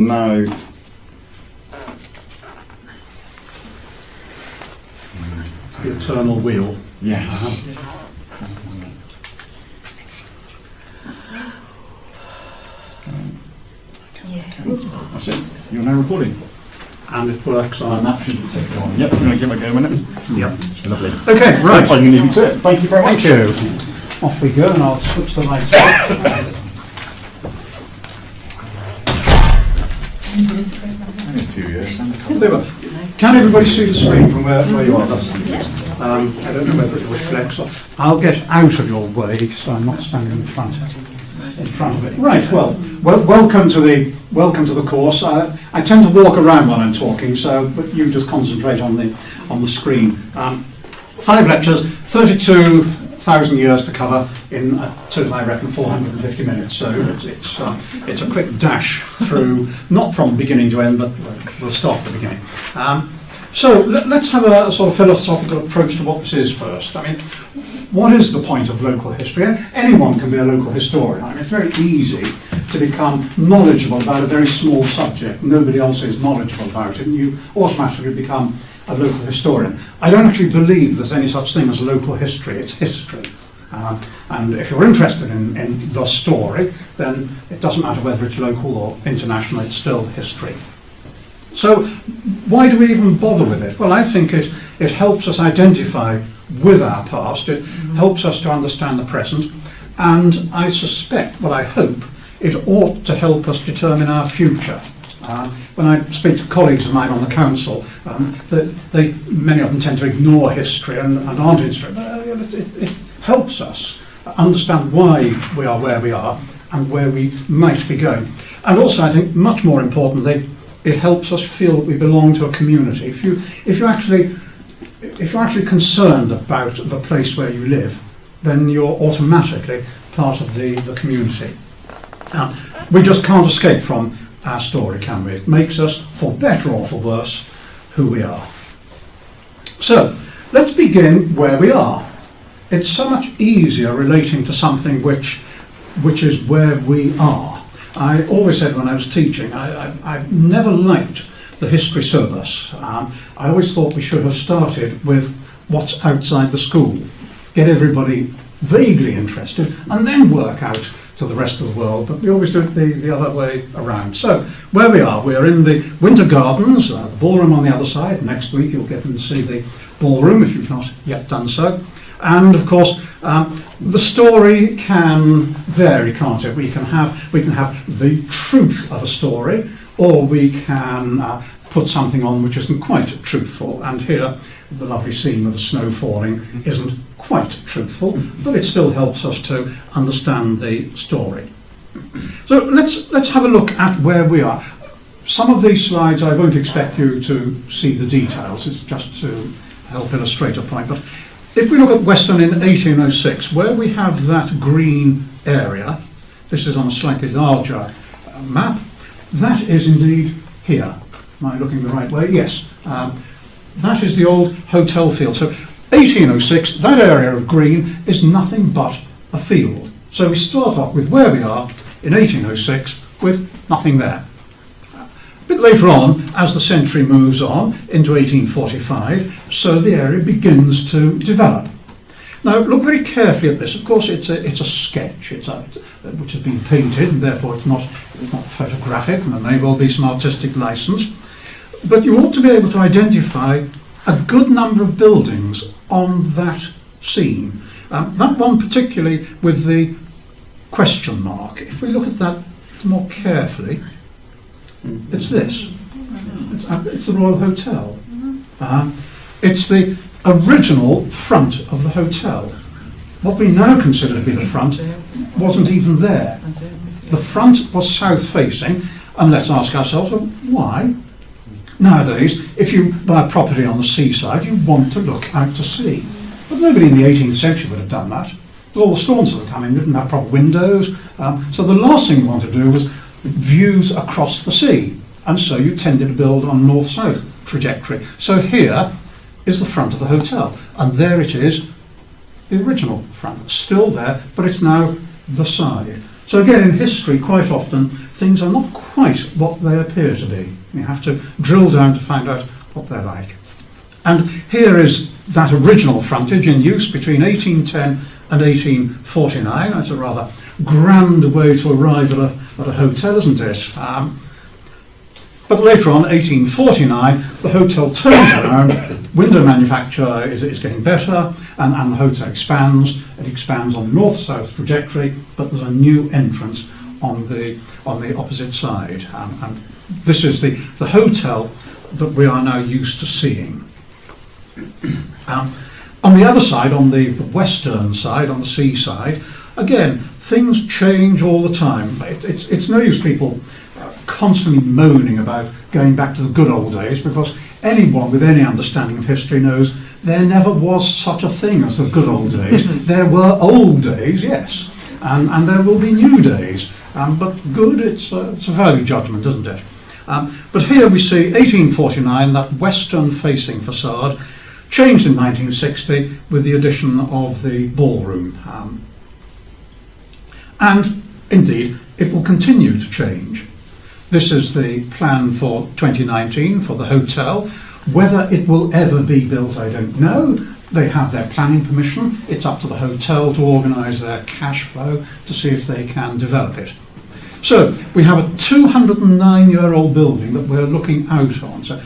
No. The eternal wheel. Yes. That's it. You're now recording. And it works on. And that should take it on. Yep, I'm going to give it a go a minute. Yep. Lovely. Okay, right. I can leave you to it. Thank you very much. Thank you. Off we go, and I'll switch the lights off. Only a few years. There we are. Can everybody see the screen from where you are? I don't know whether it reflects. I'll get out of your way, so I'm not standing in front of it. Right. Well, welcome to the course. I tend to walk around when I'm talking, but you just concentrate on the screen. 5 lectures, 32,000 years to cover in a total, I reckon, 450 minutes. So it's a quick dash through, not from beginning to end, but we'll start at the beginning. So let's have a sort of philosophical approach to what this is first. I mean, what is the point of local history? Anyone can be a local historian. I mean, it's very easy to become knowledgeable about a very small subject. Nobody else is knowledgeable about it, and you automatically become a local historian. I don't actually believe there's any such thing as local history. It's history. And if you're interested in the story, then it doesn't matter whether it's local or international, it's still history. So why do we even bother with it? Well, I think it helps us identify with our past, it helps us to understand the present, and I suspect, well, I hope, it ought to help us determine our future. When I speak to colleagues of mine on the council, many of them tend to ignore history and aren't interested. It helps us understand why we are where we are and where we might be going. And also, I think, much more importantly, it helps us feel that we belong to a community. If you're actually concerned about the place where you live, then you're automatically part of the community. We just can't escape from our story, can we? It makes us, for better or for worse, who we are. So, let's begin where we are. It's so much easier relating to something which is where we are. I always said when I was teaching, I never liked the history syllabus. I always thought we should have started with what's outside the school, get everybody vaguely interested, and then work out to the rest of the world, but we always do it the other way around. So, where we are, we're in the Winter Gardens, the ballroom on the other side. Next week you'll get to see the ballroom if you've not yet done so. And of course, the story can vary, can't it? We can have the truth of a story, or we can put something on which isn't quite truthful. And here, the lovely scene of the snow falling isn't quite truthful, but it still helps us to understand the story. So let's have a look at where we are. Some of these slides I won't expect you to see the details, it's just to help illustrate a point. But if we look at Weston in 1806, where we have that green area, this is on a slightly larger map, that is indeed here. Am I looking the right way? Yes. That is the old hotel field. So 1806, that area of green is nothing but a field. So we start off with where we are in 1806 with nothing there. A bit later on, as the century moves on into 1845, so the area begins to develop. Now, look very carefully at this. Of course, it's a sketch, which has been painted, and therefore it's not photographic, and there may well be some artistic license. But you ought to be able to identify a good number of buildings on that scene. That one particularly with the question mark. If we look at that more carefully, it's this. It's the Royal Hotel. It's the original front of the hotel. What we now consider to be the front wasn't even there. The front was south facing, and let's ask ourselves, well, why? Nowadays, if you buy a property on the seaside, you want to look out to sea. But nobody in the 18th century would have done that. All the storms that were coming didn't have proper windows. So the last thing you want to do was views across the sea. And so you tended to build on north-south trajectory. So here is the front of the hotel. And there it is, the original front. Still there, but it's now the side. So again, in history, quite often, things are not quite what they appear to be. You have to drill down to find out what they're like. And here is that original frontage in use between 1810 and 1849. That's a rather grand way to arrive at a hotel, isn't it? But later on, 1849, the hotel turns around, window manufacture is getting better, and the hotel expands. It expands on north-south trajectory, but there's a new entrance on the opposite side. And this is the hotel that we are now used to seeing. On the other side, on the western side, on the seaside, again, things change all the time. It's no use people constantly moaning about going back to the good old days, because anyone with any understanding of history knows there never was such a thing as the good old days. There were old days, yes, and there will be new days. But good, it's a value judgment, isn't it? But here we see 1849, that western-facing facade, changed in 1960 with the addition of the ballroom. And indeed, it will continue to change. This is the plan for 2019 for the hotel. Whether it will ever be built, I don't know. They have their planning permission. It's up to the hotel to organise their cash flow to see if they can develop it. So we have a 209-year-old building that we're looking out on. So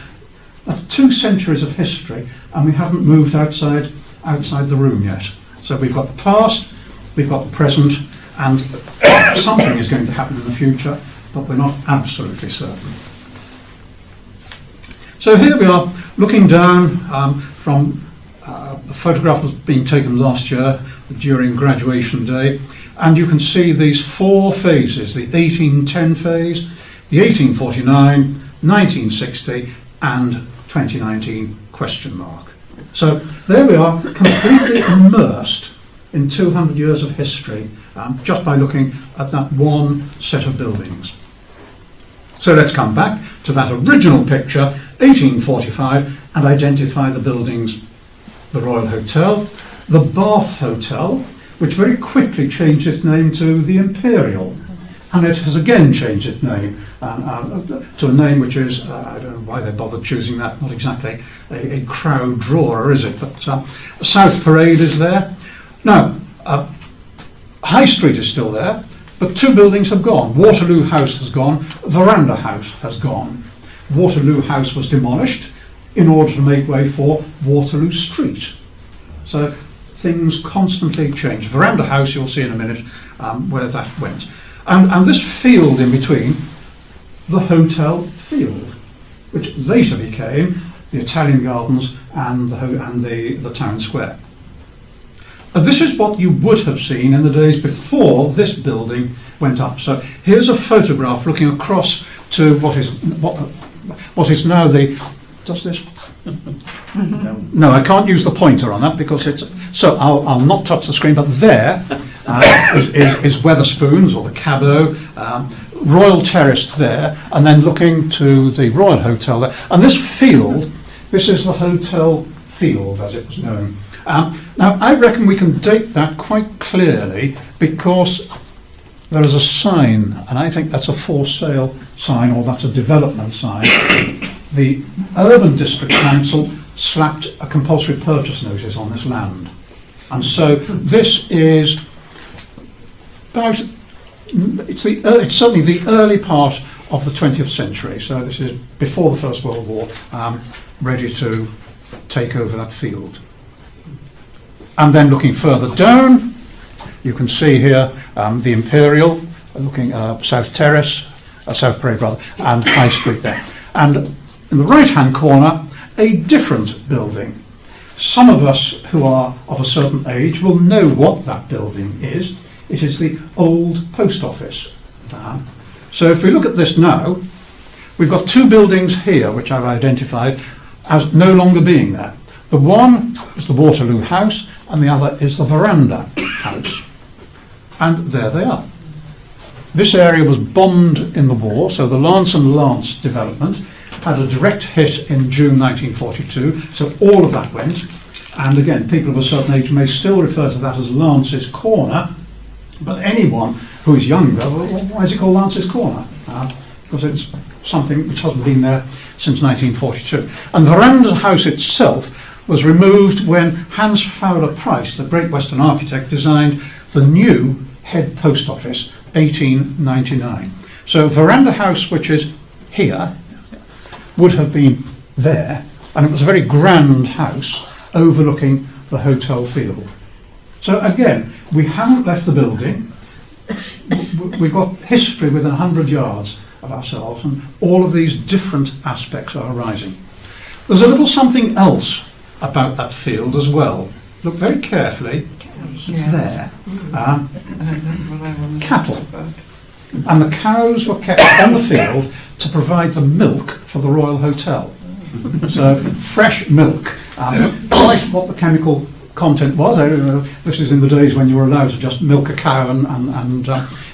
that's 2 centuries of history, and we haven't moved outside the room yet. So we've got the past, we've got the present, and something is going to happen in the future, but we're not absolutely certain. So here we are looking down from a photograph was being taken last year during graduation day, and you can see these 4 phases: the 1810 phase, the 1849, 1960, and 2019 question mark. So there we are, completely immersed in 200 years of history, just by looking at that one set of buildings. So let's come back to that original picture, 1845, and identify the buildings: the Royal Hotel, the Bath Hotel, which very quickly changed its name to the Imperial, and it has again changed its name to a name which is, I don't know why they bothered choosing that, not exactly a crowd drawer, is it? But South Parade is there. Now, High Street is still there, but 2 buildings have gone. Waterloo House has gone, Veranda House has gone. Waterloo House was demolished in order to make way for Waterloo Street. So things constantly change. Veranda House, you'll see in a minute where that went. And this field in between, the Hotel Field, which later became the Italian Gardens and the Town Square. This is what you would have seen in the days before this building went up. So here's a photograph looking across to what is now the... Does this? No, I can't use the pointer on that because it's... So I'll not touch the screen, but there is Wetherspoons, or the Cabot, Royal Terrace there, and then looking to the Royal Hotel there. And this field, this is the Hotel Field, as it was known. Now, I reckon we can date that quite clearly because there is a sign, and I think that's a for sale sign, or that's a development sign. The Urban District Council slapped a compulsory purchase notice on this land. And so this is about, it's certainly the early part of the 20th century. So this is before the First World War, ready to take over that field. And then looking further down, you can see here the Imperial, looking South Terrace, South Parade rather, and High Street there. And in the right-hand corner, a different building. Some of us who are of a certain age will know what that building is. It is the old post office. So if we look at this now, we've got 2 buildings here which I've identified as no longer being there. The one is the Waterloo House, and the other is the Veranda House. And there they are. This area was bombed in the war, so the Lance and Lance development had a direct hit in June 1942, so all of that went. And again, people of a certain age may still refer to that as Lance's Corner, but anyone who is younger, well, why is it called Lance's Corner? because it's something which hasn't been there since 1942. And Veranda House itself was removed when Hans Fowler Price, the great Western architect, designed the new head post office, 1899. So Veranda House, which is here, would have been there, and it was a very grand house overlooking the hotel field. So again, we haven't left the building. We've got history within 100 yards of ourselves, and all of these different aspects are arising. There's a little something else about that field as well. Look very carefully. It's there. Cattle. And the cows were kept on the field to provide the milk for the Royal Hotel. So fresh milk. Quite what the chemical content was. This is in the days when you were allowed to just milk a cow and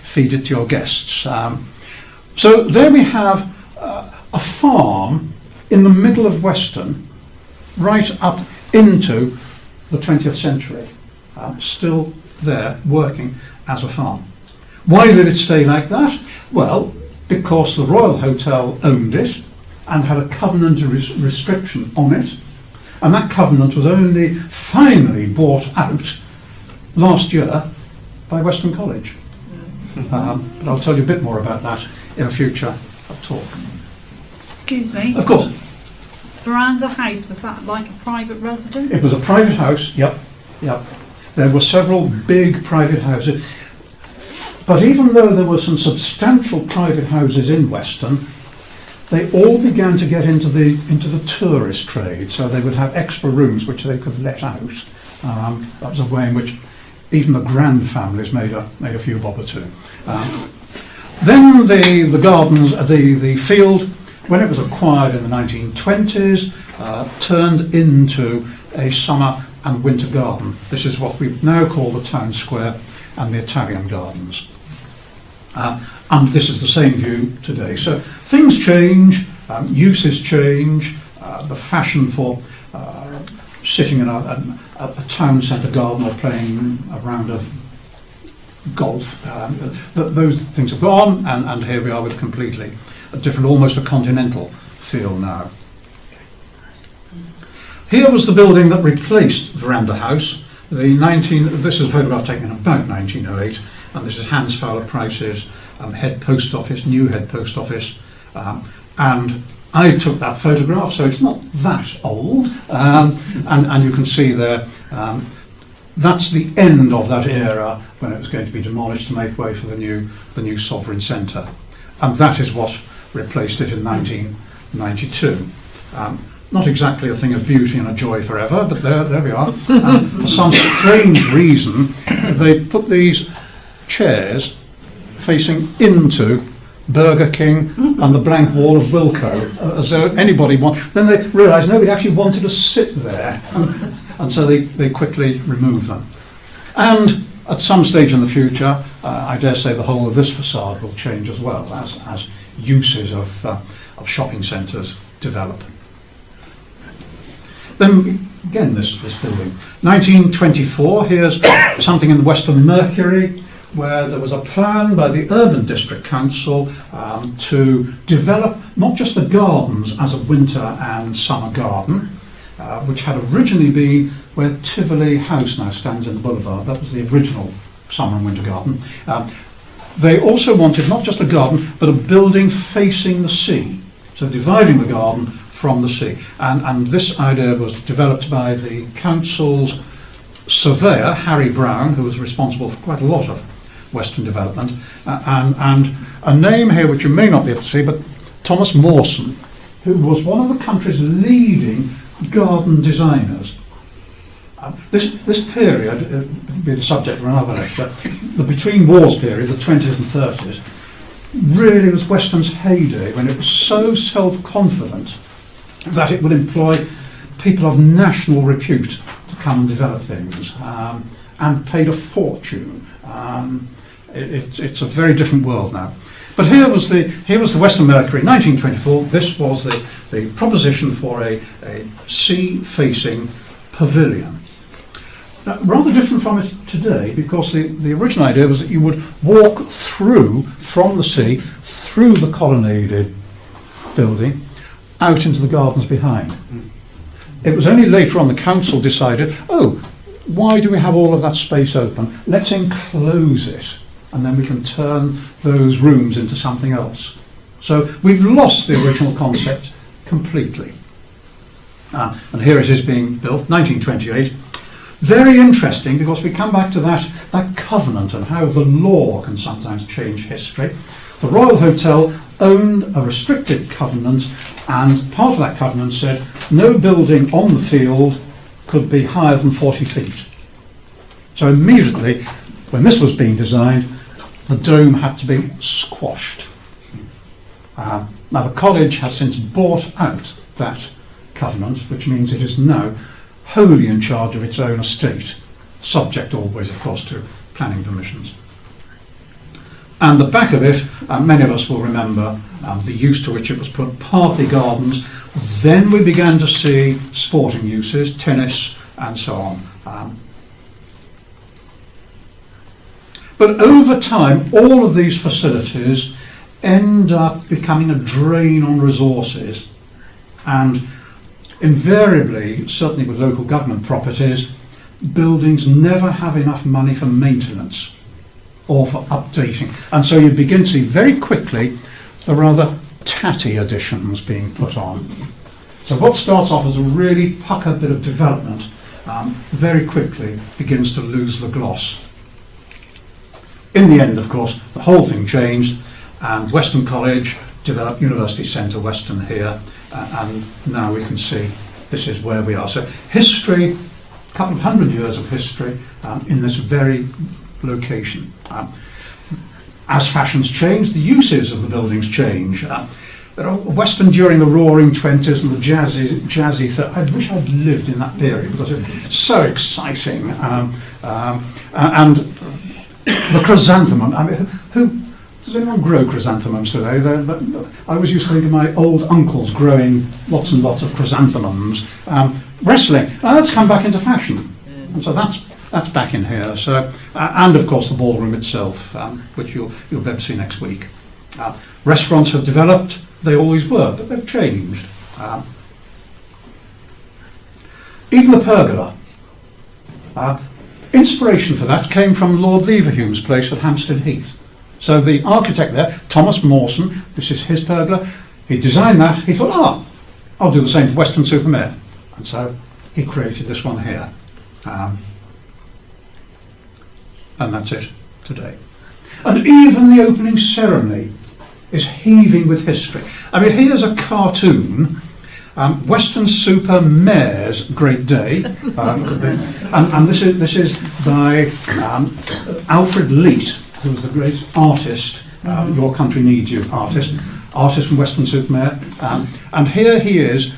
feed it to your guests. So there we have a farm in the middle of Weston, right up into the 20th century, still there working as a farm. Why did it stay like that? Well, because the Royal Hotel owned it and had a covenant restriction on it, and that covenant was only finally bought out last year by Weston College. But I'll tell you a bit more about that in a future talk. Excuse me. Of course. Veranda House, was that like a private residence? It was a private house, yep. There were several big private houses. But even though there were some substantial private houses in Weston, they all began to get into the tourist trade, so they would have extra rooms which they could let out. That was a way in which even the grand families made a few bob or two. Then the gardens, the field, when it was acquired in the 1920s, turned into a summer and winter garden. This is what we now call the town square and the Italian gardens. And this is the same view today. So things change, uses change, the fashion for sitting in a town centre garden or playing a round of golf, those things have gone, and here we are with completely a different, almost a continental feel now. Here was the building that replaced Veranda House. This is a photograph taken in about 1908, and this is Hans Fowler Price's head post office, new head post office, and I took that photograph, so it's not that old, and you can see there, that's the end of that era when it was going to be demolished to make way for the new Sovereign Centre, and that is what replaced it in 1992. Not exactly a thing of beauty and a joy forever, but there we are. For some strange reason, they put these chairs facing into Burger King and the blank wall of Wilko, as though anybody Then they realised nobody actually wanted to sit there, and so they quickly removed them. And at some stage in the future, I dare say the whole of this facade will change as well, as uses of shopping centres develop. Then again, this building, 1924. Here's something in the Western Mercury, where there was a plan by the Urban District Council to develop not just the gardens as a winter and summer garden, which had originally been where Tivoli House now stands in the boulevard. That was the original summer and winter garden. They also wanted not just a garden, but a building facing the sea, so dividing the garden from the sea. And this idea was developed by the council's surveyor, Harry Brown, who was responsible for quite a lot of Western development, and a name here which you may not be able to see, but Thomas Mawson, who was one of the country's leading garden designers. This period will be the subject of another lecture. The between wars period, the 20s and 30s, really was Weston's heyday, when it was so self-confident that it would employ people of national repute to come and develop things, and paid a fortune. It's a very different world now. But here was the Western Mercury, 1924. This was the proposition for a sea-facing pavilion. Rather different from it today, because the original idea was that you would walk through from the sea, through the colonnaded building, out into the gardens behind. It was only later on the council decided, oh, why do we have all of that space open? Let's enclose it, and then we can turn those rooms into something else. So we've lost the original concept completely. And here it is being built, 1928. Very interesting, because we come back to that covenant and how the law can sometimes change history. The Royal Hotel owned a restricted covenant, and part of that covenant said no building on the field could be higher than 40 feet. So immediately, when this was being designed, the dome had to be squashed. Now the college has since bought out that covenant, which means it is now wholly in charge of its own estate, subject always, of course, to planning permissions. And the back of it, many of us will remember the use to which it was put, partly gardens. Then we began to see sporting uses, tennis and so on. But over time, all of these facilities end up becoming a drain on resources, and invariably, certainly with local government properties, buildings never have enough money for maintenance or for updating. And so you begin to see very quickly the rather tatty additions being put on. So what starts off as a really pucker bit of development very quickly begins to lose the gloss. In the end, of course, the whole thing changed, and Weston College developed University Centre Weston here, and now we can see this is where we are. So history, a couple of 100 years of history in this very location. As fashions change, the uses of the buildings change. Weston during the Roaring Twenties and the jazzy I wish I'd lived in that period, because it was so exciting. And the chrysanthemum. I mean, does anyone grow chrysanthemums today? I was used to think of my old uncles growing lots and lots of chrysanthemums. Wrestling, now that's come back into fashion, and so that's back in here. So, and of course the ballroom itself, which you'll be able to see next week. Restaurants have developed; they always were, but they've changed. Even the pergola. Inspiration for that came from Lord Leverhulme's place at Hampstead Heath. So the architect there, Thomas Mawson, this is his pergola, he designed that, he thought, I'll do the same for Weston-super-Mare. And so he created this one here. And that's it today. And even the opening ceremony is heaving with history. I mean, here's a cartoon, Weston-super-Mare's Great Day, and this is by Alfred Leet, who was the great artist, Your Country Needs You artist from Weston-super-Mare, and here he is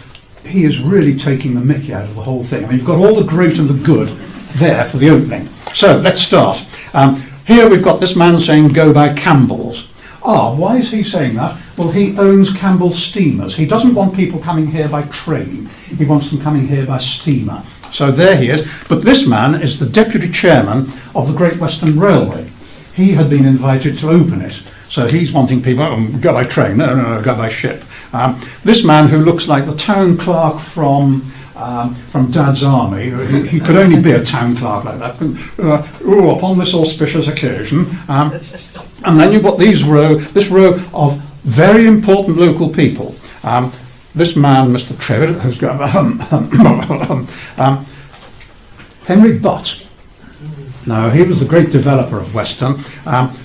really taking the mickey out of the whole thing. I mean, you've got all the great and the good there for the opening. So let's start. Here we've got this man saying go by Campbell's. Why is he saying that? Well, he owns Campbell Steamers. He doesn't want people coming here by train. He wants them coming here by steamer. So there he is. But this man is the deputy chairman of the Great Western Railway. He had been invited to open it. So he's wanting people, go by train, no, go by ship. This man, who looks like the town clerk from Dad's Army, he could only be a town clerk like that. Upon this auspicious occasion. And then you've got this row of very important local people. This man, Mr. Trevitt, who's going, Henry Butt. Now, he was the great developer of Weston,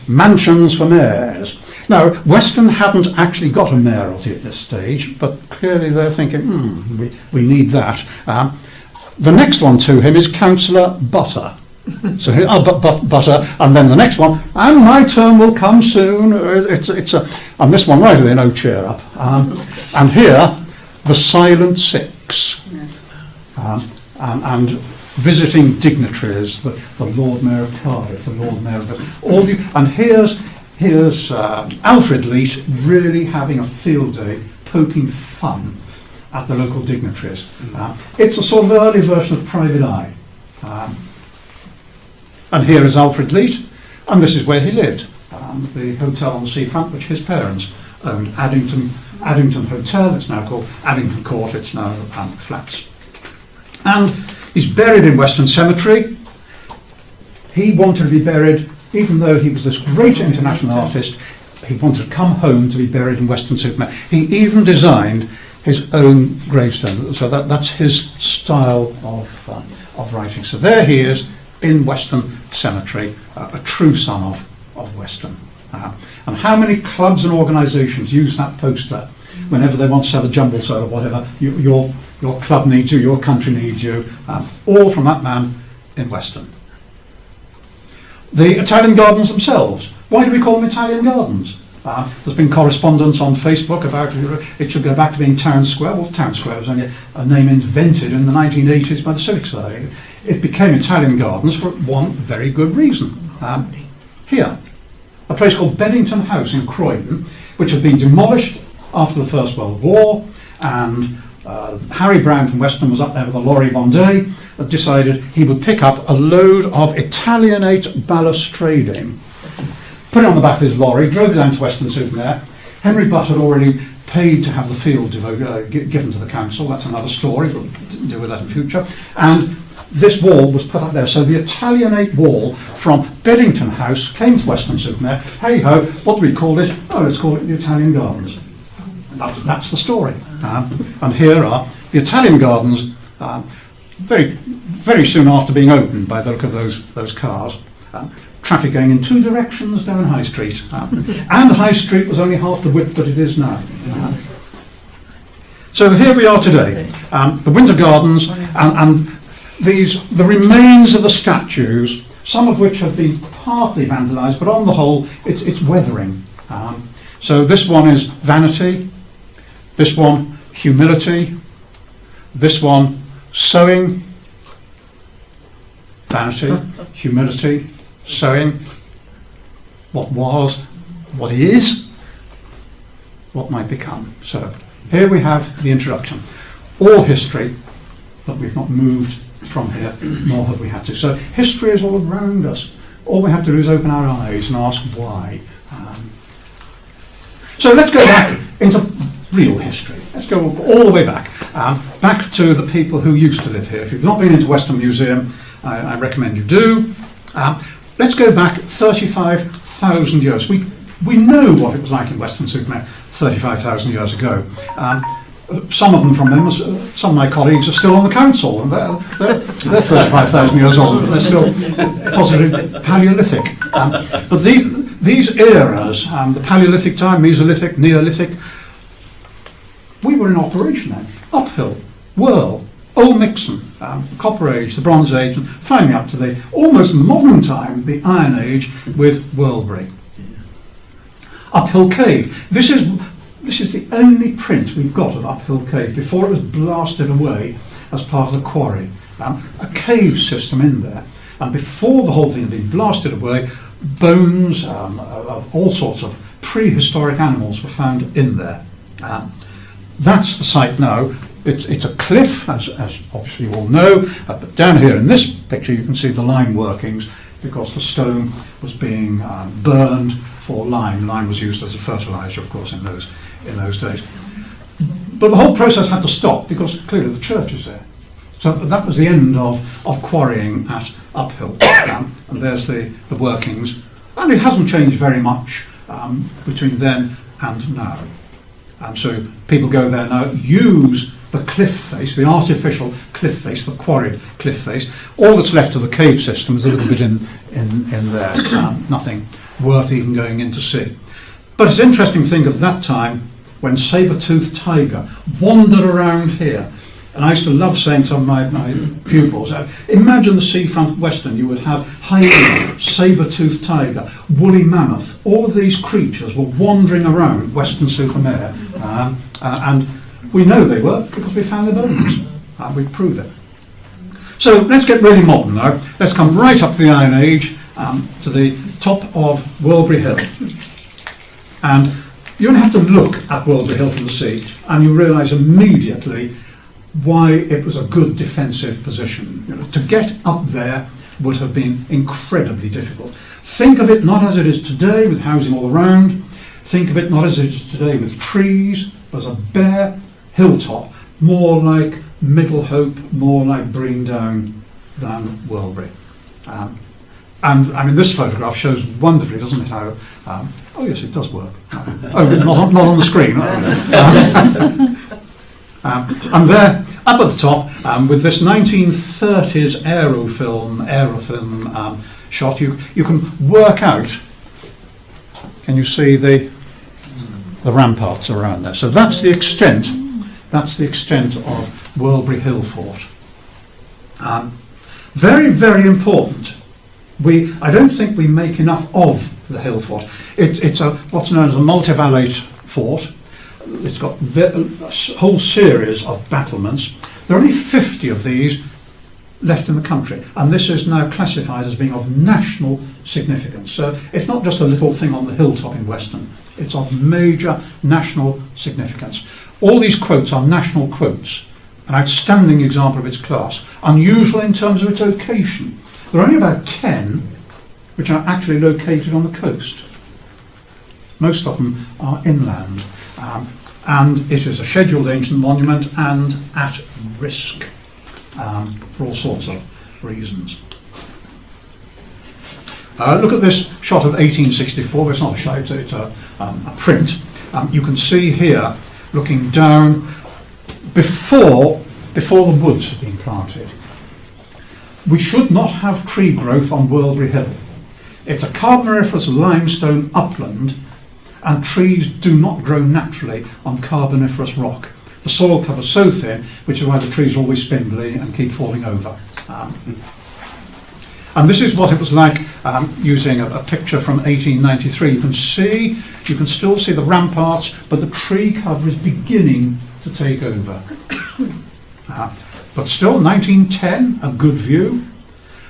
mansions for mayors. Now, Weston hadn't actually got a mayoralty at this stage, but clearly they're thinking, we need that. The next one to him is Councillor Butter. So, Butter, and then the next one, and my term will come soon. And this one right there, no cheer up. And here, the Silent Six, and visiting dignitaries, the Lord Mayor of Cardiff, the Lord Mayor of and here's Alfred Leet really having a field day, poking fun at the local dignitaries. It's a sort of early version of Private Eye. And here is Alfred Leet, and this is where he lived. The hotel on the seafront, which his parents owned, Addington Hotel. It's now called Addington Court. It's now flats. And he's buried in Weston Cemetery. He wanted to be buried, even though he was this great international artist, he wanted to come home to be buried in Weston-super-Mare. He even designed his own gravestone. So that's his style of writing. So there he is in Weston Cemetery, a true son of Weston. And how many clubs and organisations use that poster whenever they want to sell a jumble sale or whatever? Your club needs you, your country needs you, all from that man in Weston. The Italian Gardens themselves. Why do we call them Italian Gardens? There's been correspondence on Facebook about it should go back to being Town Square. Well, Town Square was only a name invented in the 1980s by the Civic Society. It became Italian Gardens for one very good reason. Here, a place called Beddington House in Croydon, which had been demolished after the First World War, and Harry Brown from Weston was up there with a lorry one day that decided he would pick up a load of Italianate balustrading, put it on the back of his lorry, drove it down to Weston-super-Mare. Henry Butt had already paid to have the field given to the council. That's another story, we'll deal with that in future. And this wall was put up there. So the Italianate wall from Beddington House came to Weston-super-Mare. Hey ho, what do we call it? Oh, let's call it the Italian Gardens. That's the story. And here are the Italian Gardens, very, very soon after being opened by the look of those cars. Traffic going in two directions down High Street. And the High Street was only half the width that it is now. So here we are today, the Winter Gardens, and the remains of the statues, some of which have been partly vandalised, but on the whole, it's weathering. So this one is vanity, this one humility, this one sowing, vanity, humility, sowing, what was, what is, what might become. So here we have the introduction. All history, but we've not moved from here, nor have we had to. So history is all around us. All we have to do is open our eyes and ask why. So let's go back into real history. Let's go all the way back. Back to the people who used to live here. If you've not been into Weston Museum, I recommend you do. Let's go back 35,000 years. We know what it was like in Weston-super-Mare 35,000 years ago. Some of them from them, some of my colleagues are still on the council, and they're 35,000 years old. They're still positive Paleolithic. But these eras, the Paleolithic time, Mesolithic, Neolithic, we were in operation then. Uphill, Whirl, Old Mixon, Copper Age, the Bronze Age, and finally up to the almost modern time, the Iron Age with Whirlbury. Uphill Cave. This is the only print we've got of Uphill Cave before it was blasted away as part of the quarry. A cave system in there. And before the whole thing had been blasted away, bones of all sorts of prehistoric animals were found in there. That's the site now. It's a cliff, as obviously you all know, but down here in this picture you can see the lime workings because the stone was being burned for lime. Lime was used as a fertiliser, of course, in those days. But the whole process had to stop because clearly the church is there. So that was the end of quarrying at Uphill. And there's the workings. And it hasn't changed very much between then and now. And so people go there now, use the cliff face, the artificial cliff face, the quarried cliff face. All that's left of the cave system is a little bit in there. Nothing worth even going in to see. But it's interesting to think of that time when saber-toothed tiger wandered around here. And I used to love saying to some of my pupils, imagine the seafront Weston, you would have hyena, saber-toothed tiger, woolly mammoth. All of these creatures were wandering around Weston-super-Mare. And we know they were because we found their bones. We've proved it. So let's get really modern now. Let's come right up to the Iron Age, to the top of Whirlbury Hill. And you only have to look at Whirlbury Hill from the sea and you realise immediately why it was a good defensive position. To get up there would have been incredibly difficult. Think of it not as it is today with housing all around. Think of it not as it is today with trees, as a bare hilltop, more like Middlehope, more like Breandown than Welbury. And I mean, this photograph shows wonderfully, doesn't it, how... oh yes, it does work. Oh, not on the screen. And there, up at the top, with this 1930s aerofilm shot, you can work out, can you see the ramparts around there? So that's the extent of Welbury Hill Fort. Very, very important. I don't think we make enough of the hill fort. It's what's known as a multivalate fort. It's got a whole series of battlements. There are only 50 of these left in the country, and this is now classified as being of national significance. So it's not just a little thing on the hilltop in Weston. It's of major national significance. All these quotes are national quotes, an outstanding example of its class, unusual in terms of its location. There are only about 10 which are actually located on the coast. Most of them are inland, and it is a scheduled ancient monument and at risk for all sorts of reasons. Look at this shot of 1864. It's not a shot, it's a print. You can see here, looking down, before the woods had been planted. We should not have tree growth on Welbury Hill. It's a Carboniferous limestone upland, and trees do not grow naturally on Carboniferous rock. The soil cover's so thin, which is why the trees are always spindly and keep falling over. And this is what it was like using a picture from 1893. You can still see the ramparts, but the tree cover is beginning to take over. But still, 1910, a good view.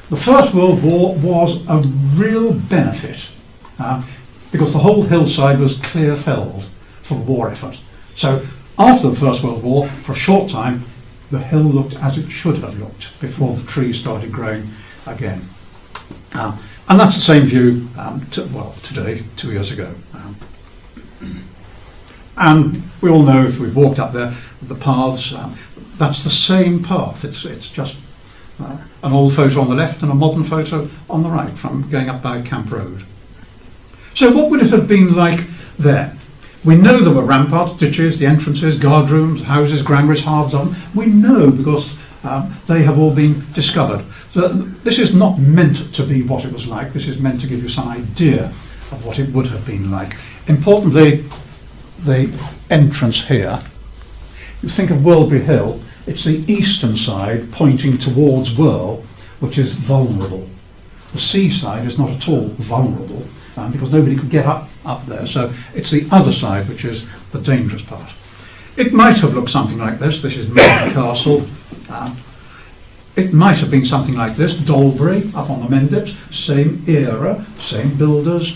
The First World War was a real benefit because the whole hillside was clear felled for the war effort. So after the First World War, for a short time, the hill looked as it should have looked before the trees started growing again. And that's the same view today, 2 years ago. And we all know, if we've walked up there, the paths, that's the same path. It's just an old photo on the left and a modern photo on the right from going up by Camp Road. So what would it have been like there? We know there were ramparts, ditches, the entrances, guard rooms, houses, granaries, hearths on. We know because they have all been discovered. So this is not meant to be what it was like. This is meant to give you some idea of what it would have been like. Importantly, the entrance here. You think of Welbury Hill, it's the eastern side pointing towards Wirral, which is vulnerable. The seaside is not at all vulnerable because nobody could get up there. So it's the other side which is the dangerous part. It might have looked something like this. This is Merton Castle. It might have been something like this. Dalbury up on the Mendips, same era, same builders.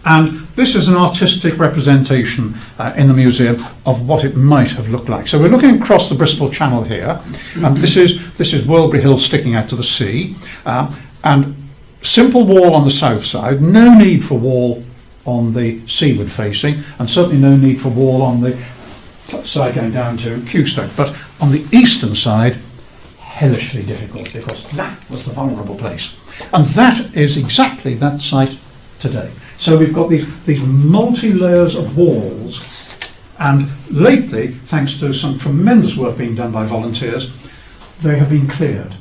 And this is an artistic representation in the museum of what it might have looked like. So we're looking across the Bristol Channel here, and this is Welbury Hill sticking out to the sea, and simple wall on the south side, no need for wall on the seaward facing, and certainly no need for wall on the side going down to Cewstoke. But on the eastern side, hellishly difficult, because that was the vulnerable place. And that is exactly that site today. So we've got these multi-layers of walls, and lately, thanks to some tremendous work being done by volunteers, they have been cleared.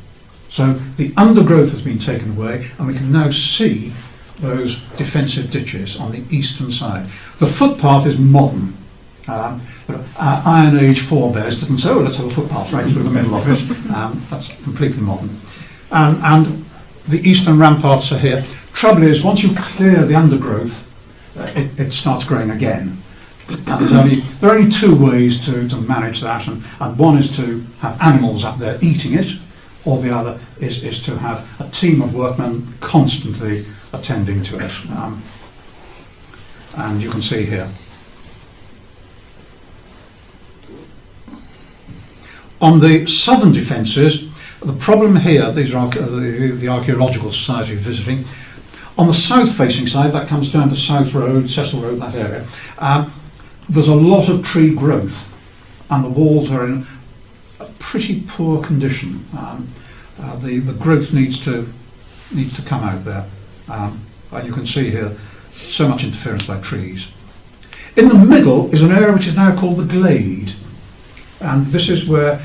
So the undergrowth has been taken away, and we can now see those defensive ditches on the eastern side. The footpath is modern. Iron Age forebears didn't say, let's have a footpath right through the middle of it. That's completely modern. And the eastern ramparts are here. Trouble is, once you clear the undergrowth, it starts growing again. And there are only two ways to manage that, and one is to have animals up there eating it, or the other is to have a team of workmen constantly attending to it. And you can see here. On the southern defences, The problem here, these are the Archaeological Society visiting. On the south-facing side, that comes down to South Road, Cecil Road, that area. There's a lot of tree growth, and the walls are in a pretty poor condition. The growth needs to come out there, and you can see here so much interference by trees. In the middle is an area which is now called the Glade, and this is where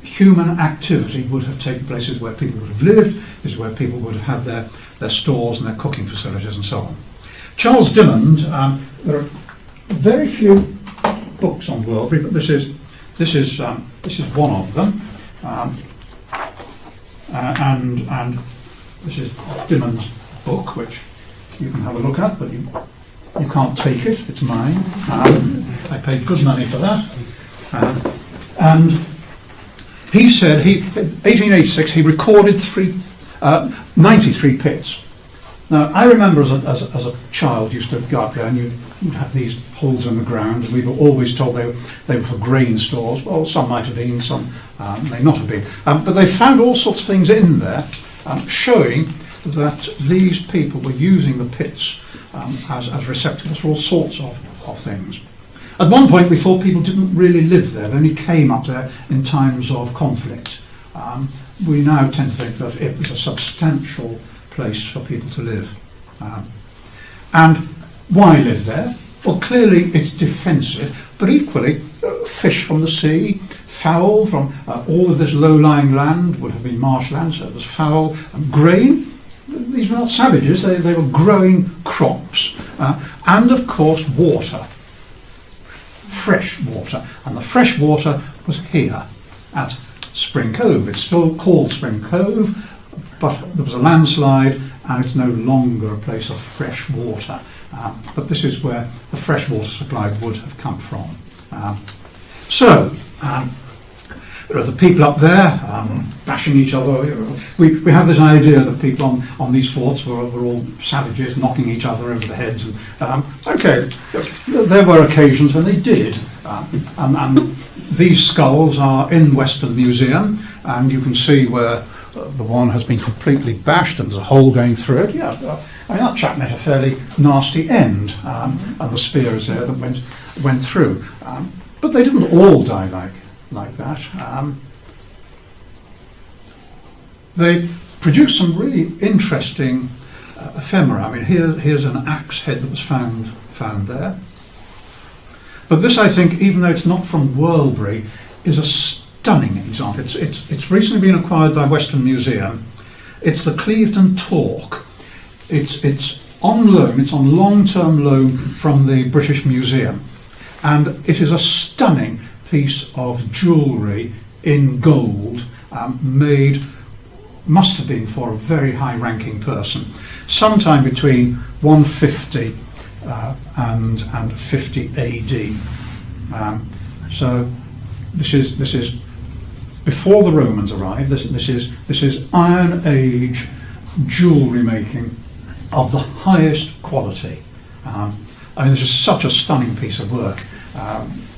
human activity would have taken place. This is where people would have lived. This is where people would have had their stores and their cooking facilities and so on. Charles Dimmond, there are very few books on Worldbury, but this is one of them, and this is Dimmond's book, which you can have a look at, but you can't take it. It's mine. I paid good money for that, and he said in 1886 he recorded 93 pits. Now, I remember as a child used to go up there and you'd have these holes in the ground, and we were always told they were for grain stores. Well, some might have been, some may not have been. But they found all sorts of things in there showing that these people were using the pits as receptacles for all sorts of things. At one point we thought people didn't really live there, they only came up there in times of conflict. We now tend to think that it was a substantial place for people to live. And why live there? Well, clearly it's defensive, but equally fish from the sea, fowl from all of this low-lying land would have been marshland, so there's fowl and grain. These were not savages, they were growing crops. And of course water, fresh water, and the fresh water was here at Spring Cove. It's still called Spring Cove, but there was a landslide and it's no longer a place of fresh water. But this is where the fresh water supply would have come from. There are the people up there bashing each other. We have this idea that people on these forts were all savages, knocking each other over the heads. And, okay, there were occasions when they did. And these skulls are in Weston Museum, and you can see where the one has been completely bashed and there's a hole going through it. Yeah, I mean, that chap met a fairly nasty end, and the spear is there that went through. But they didn't all die like that. They produced some really interesting ephemera. I mean, here's an axe head that was found there. But this, I think, even though it's not from Worldbury, is a stunning example. It's recently been acquired by Western Museum. It's the Clevedon Talk. It's on loan. It's on long-term loan from the British Museum, and it is a stunning piece of jewellery in gold, made, must have been for a very high-ranking person, sometime between 150 and 50 AD. So this is before the Romans arrived. This is Iron Age jewellery making of the highest quality. I mean, this is such a stunning piece of work.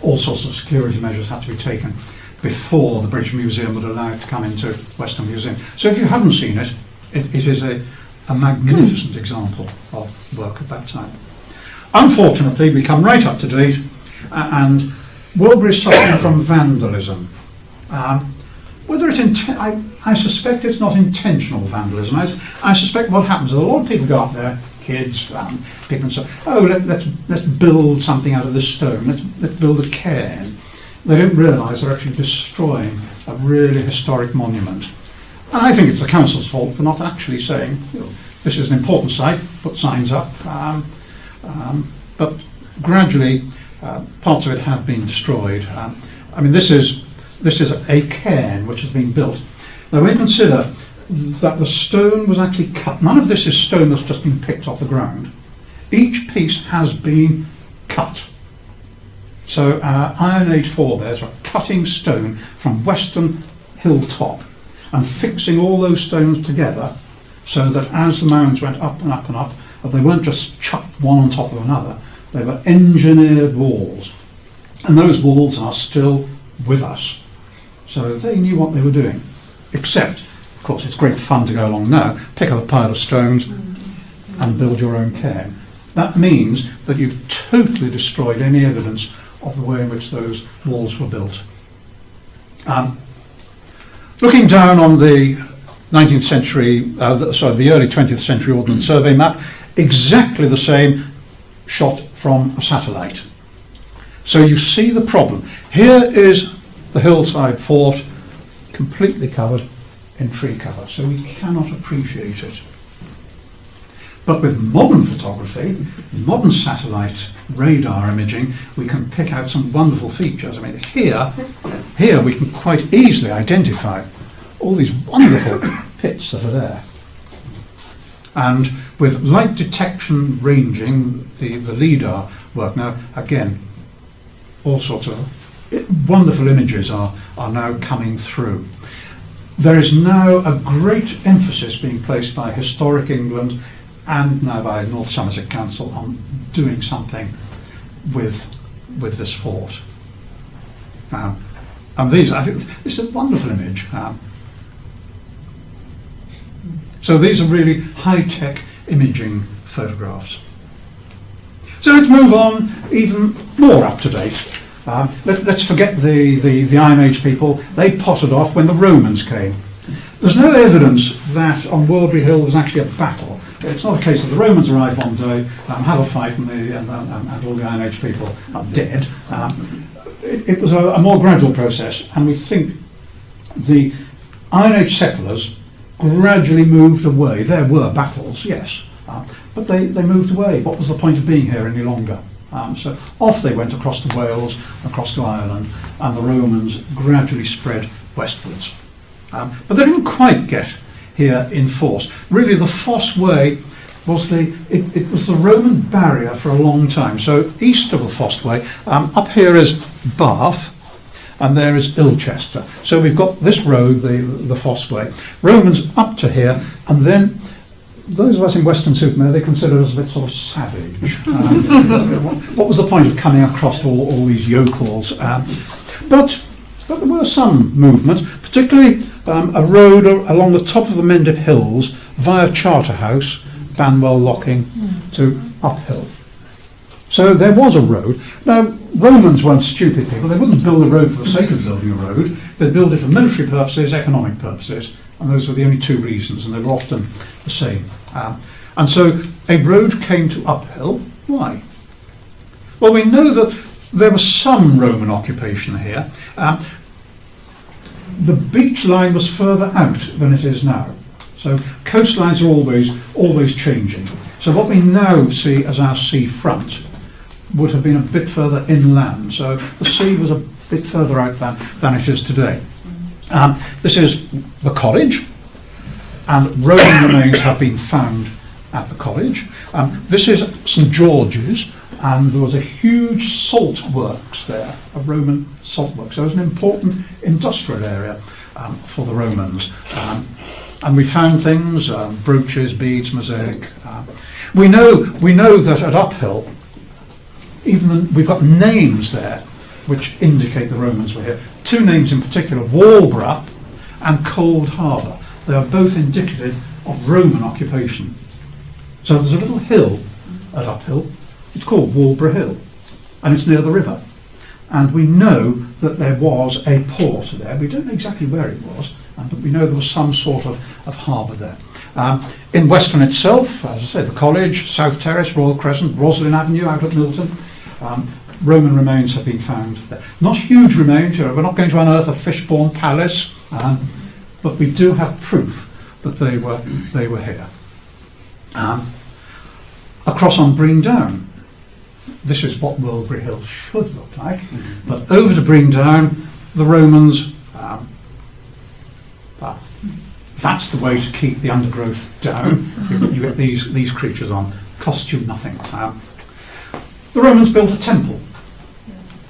All sorts of security measures had to be taken before the British Museum would allow it to come into Western Museum. So if you haven't seen it, it is a magnificent example of work at that time. Unfortunately, we come right up to date, and Worldbury is suffering from vandalism. Whether it's I suspect it's not intentional vandalism. I suspect what happens is a lot of people go up there, kids, people, and say, "Oh, let's build something out of this stone. Let's build a cairn." They don't realise they're actually destroying a really historic monument. And I think it's the council's fault for not actually saying, this is an important site, put signs up. But gradually, parts of it have been destroyed. I mean, this is a cairn which has been built. Now, when you consider that the stone was actually cut, none of this is stone that's just been picked off the ground. Each piece has been cut. So Iron Age forebears are cutting stone from Weston Hilltop and fixing all those stones together so that as the mounds went up and up and up, they weren't just chucked one on top of another, they were engineered walls. And those walls are still with us. So they knew what they were doing. except, of course, it's great fun to go along now, pick up a pile of stones and build your own cairn. That means that you've totally destroyed any evidence of the way in which those walls were built. Looking down on the 19th century, the early 20th century Ordnance Survey map, exactly the same shot from a satellite. So you see the problem. Here is the hillside fort, completely covered in tree cover, so we cannot appreciate it. But with modern photography, modern satellite radar imaging, we can pick out some wonderful features. I mean, here we can quite easily identify all these wonderful pits that are there. And with light detection ranging, the LIDAR work now, again, all sorts of wonderful images are now coming through. There is now a great emphasis being placed by Historic England and now by North Somerset Council on doing something with this fort. And these, I think, this is a wonderful image. So these are really high-tech imaging photographs. So let's move on even more up to date. Let's forget the Iron Age people. They potted off when the Romans came. There's no evidence that on Worldbury Hill was actually a battle. It's not a case that the Romans arrive one day, have a fight, and all the Iron Age people are dead. It was a more gradual process, and we think the Iron Age settlers gradually moved away. There were battles, yes, but they moved away. What was the point of being here any longer? So off they went across to Wales, across to Ireland, and the Romans gradually spread westwards. But they didn't quite get here in force. Really, the Fosse Way was it was the Roman barrier for a long time. So east of the Fosse Way, up here is Bath, and there is Ilchester. So we've got this road, the Fosse Way. Romans up to here, and then those of us in Weston-super-Mare, they consider us a bit sort of savage. What was the point of coming across all these yokels? But there were some movements, particularly a road along the top of the Mendip Hills via Charterhouse, Banwell Locking to Uphill. So there was a road. Now, Romans weren't stupid people. They wouldn't build a road for the sake of building a road. They'd build it for military purposes, economic purposes, and those were the only two reasons, and they were often the same. And so a road came to Uphill. Why? Well, we know that there was some Roman occupation here. The beach line was further out than it is now. So coastlines are always changing. So what we now see as our sea front would have been a bit further inland. So the sea was a bit further out than it is today. This is the college, and Roman remains have been found at the college. This is St George's, and there was a huge salt works there, a Roman salt works. So it was an important industrial area for the Romans. And we found things, brooches, beads, mosaic. We know that at Uphill, we've got names there which indicate the Romans were here. Two names in particular, Walborough and Cold Harbour. They are both indicative of Roman occupation. So there's a little hill at Uphill. It's called Walborough Hill, and it's near the river. And we know that there was a port there. We don't know exactly where it was, but we know there was some sort of harbour there. In Weston itself, as I say, the college, South Terrace, Royal Crescent, Roslyn Avenue out at Milton, Roman remains have been found there. Not huge remains, we're not going to unearth a Fishbourne Palace, but we do have proof that they were here. Across on Brean Down, this is what Worldbury Hill should look like, but over to Brean Down, the Romans, that's the way to keep the undergrowth down. You get these creatures on, cost you nothing. The Romans built a temple.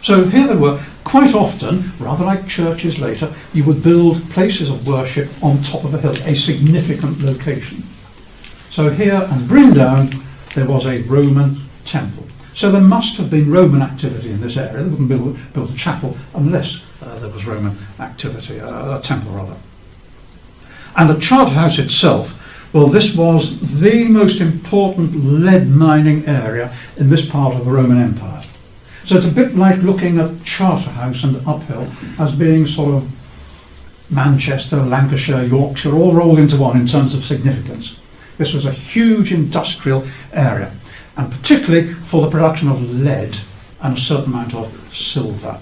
So here they were. Quite often, rather like churches later, you would build places of worship on top of a hill, a significant location. So here on Brean Down, there was a Roman temple. So there must have been Roman activity in this area. They wouldn't build a chapel unless there was Roman activity, a temple rather. And the Charterhouse itself, well, this was the most important lead mining area in this part of the Roman Empire. So it's a bit like looking at Charterhouse and Uphill as being sort of Manchester, Lancashire, Yorkshire, all rolled into one in terms of significance. This was a huge industrial area, and particularly for the production of lead and a certain amount of silver.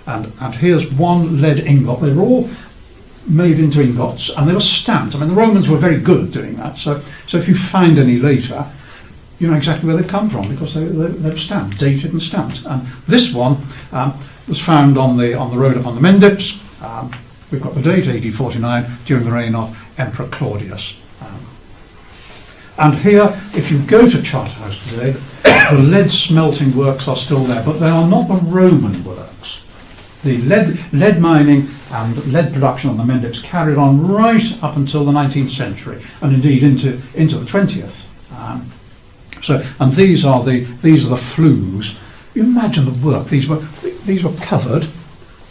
And here's one lead ingot. They were all made into ingots, and they were stamped. I mean, the Romans were very good at doing that. So if you find any later, you know exactly where they've come from, because they're stamped, dated and stamped. And this one was found on the road up on the Mendips. We've got the date, AD 49, during the reign of Emperor Claudius. And here, if you go to Charterhouse today, the lead smelting works are still there, but they are not the Roman works. The lead mining and lead production on the Mendips carried on right up until the 19th century, and indeed into the 20th. And these are the flues. You imagine the work. These were covered,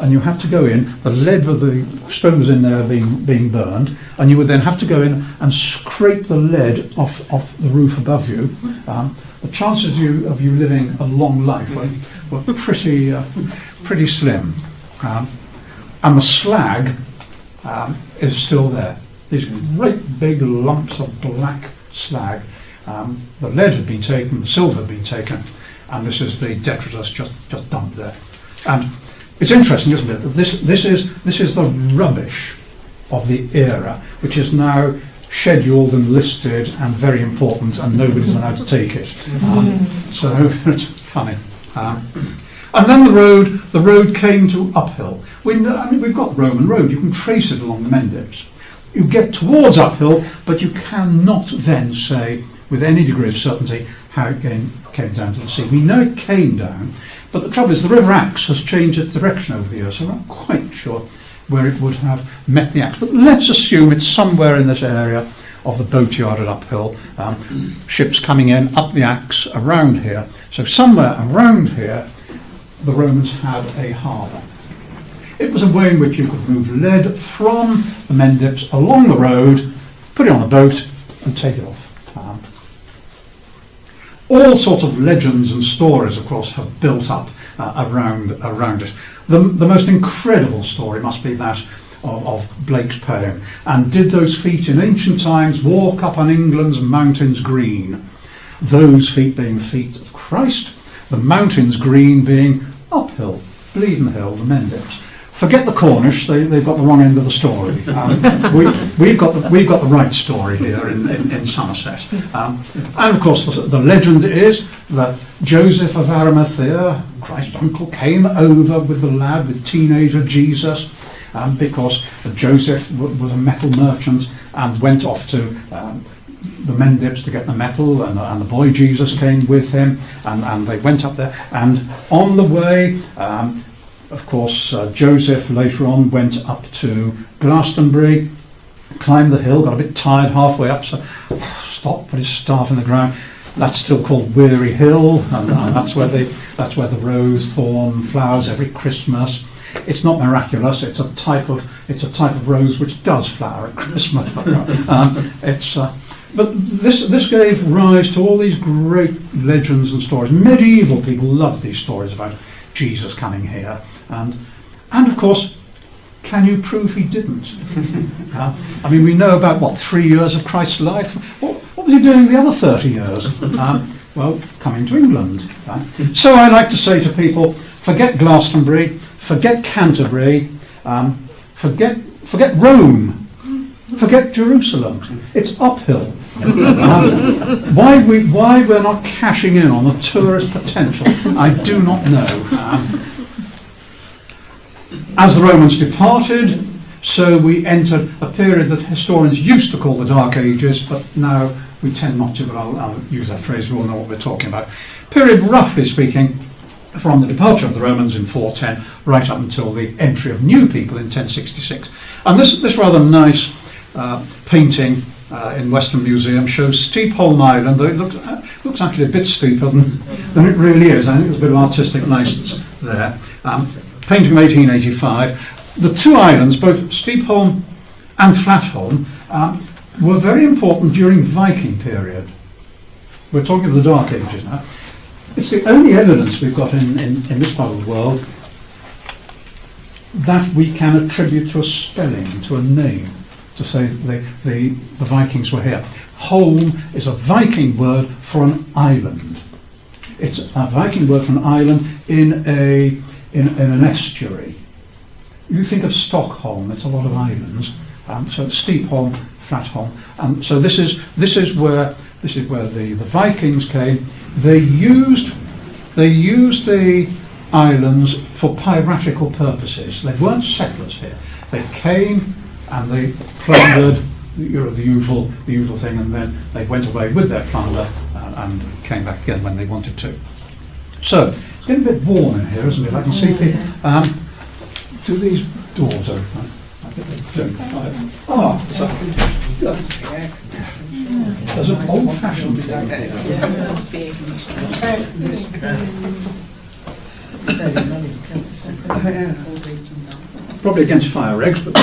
and you had to go in. The lead with the stones in there being burned, and you would then have to go in and scrape the lead off the roof above you. The chances of you living a long life were pretty slim. And the slag is still there. These great big lumps of black slag. The lead had been taken, the silver had been taken, and this is the detritus just dumped there. And it's interesting, isn't it, that this is the rubbish of the era, which is now scheduled and listed and very important, and nobody's allowed to take it. So it's funny. And then the road came to Uphill. We've got Roman road. You can trace it along the Mendips. You get towards Uphill, but you cannot then say with any degree of certainty how it came down to the sea. We know it came down, but the trouble is the River Axe has changed its direction over the years, so I'm not quite sure where it would have met the Axe. But let's assume it's somewhere in this area of the boatyard at Uphill, ships coming in up the Axe around here. So somewhere around here the Romans had a harbour. It was a way in which you could move lead from the Mendips along the road, put it on the boat and take it off. All sorts of legends and stories, of course, have built up around it. The most incredible story must be that of Blake's poem. And did those feet in ancient times walk up on England's mountains green? Those feet being the feet of Christ, the mountains green being Uphill, Bleedon Hill, the Mendips. Forget the Cornish; they've got the wrong end of the story. We've got the right story here in Somerset. And of course, the legend is that Joseph of Arimathea, Christ's uncle, came over with the lad, with teenager Jesus, because Joseph was a metal merchant and went off to the Mendips to get the metal, and the boy Jesus came with him, and they went up there. And on the way, of course, Joseph later on went up to Glastonbury, climbed the hill, got a bit tired halfway up, so stopped, put his staff in the ground. That's still called Weary Hill, and that's where the rose thorn flowers every Christmas. It's not miraculous. It's a type of rose which does flower at Christmas. But this gave rise to all these great legends and stories. Medieval people loved these stories about Jesus coming here, and of course, can you prove he didn't? I mean, we know about 3 years of Christ's life. What was he doing the other 30 years? Well, coming to England. So I like to say to people, forget Glastonbury, forget Canterbury, forget Rome, forget Jerusalem. It's Uphill. Why we're not cashing in on the tourist potential, I do not know. As the Romans departed, so we entered a period that historians used to call the Dark Ages, but now we tend not to, but I'll use that phrase, we all know what we're talking about. Period, roughly speaking, from the departure of the Romans in 410 right up until the entry of new people in 1066. And this rather nice painting in Western Museum shows Steepholm Island, though it looks actually a bit steeper than it really is. I think there's a bit of artistic license there. Painting of 1885. The two islands, both Steepholm and Flatholm, were very important during Viking period. We're talking of the Dark Ages now. It's the only evidence we've got in this part of the world that we can attribute to a spelling, to a name, to say the Vikings were here. Holm is a Viking word for an island. It's a Viking word for an island in an estuary. You think of Stockholm, it's a lot of islands. So Steepholm, Flatholm. So this is where the Vikings came. They used the islands for piratical purposes. They weren't settlers here. They came and they plundered, the usual thing, and then they went away with their plunder and came back again when they wanted to. So it's getting a bit warm in here, isn't it? I can see people. Do these doors open? Oh, there's an old-fashioned thing here. Probably against fire eggs, but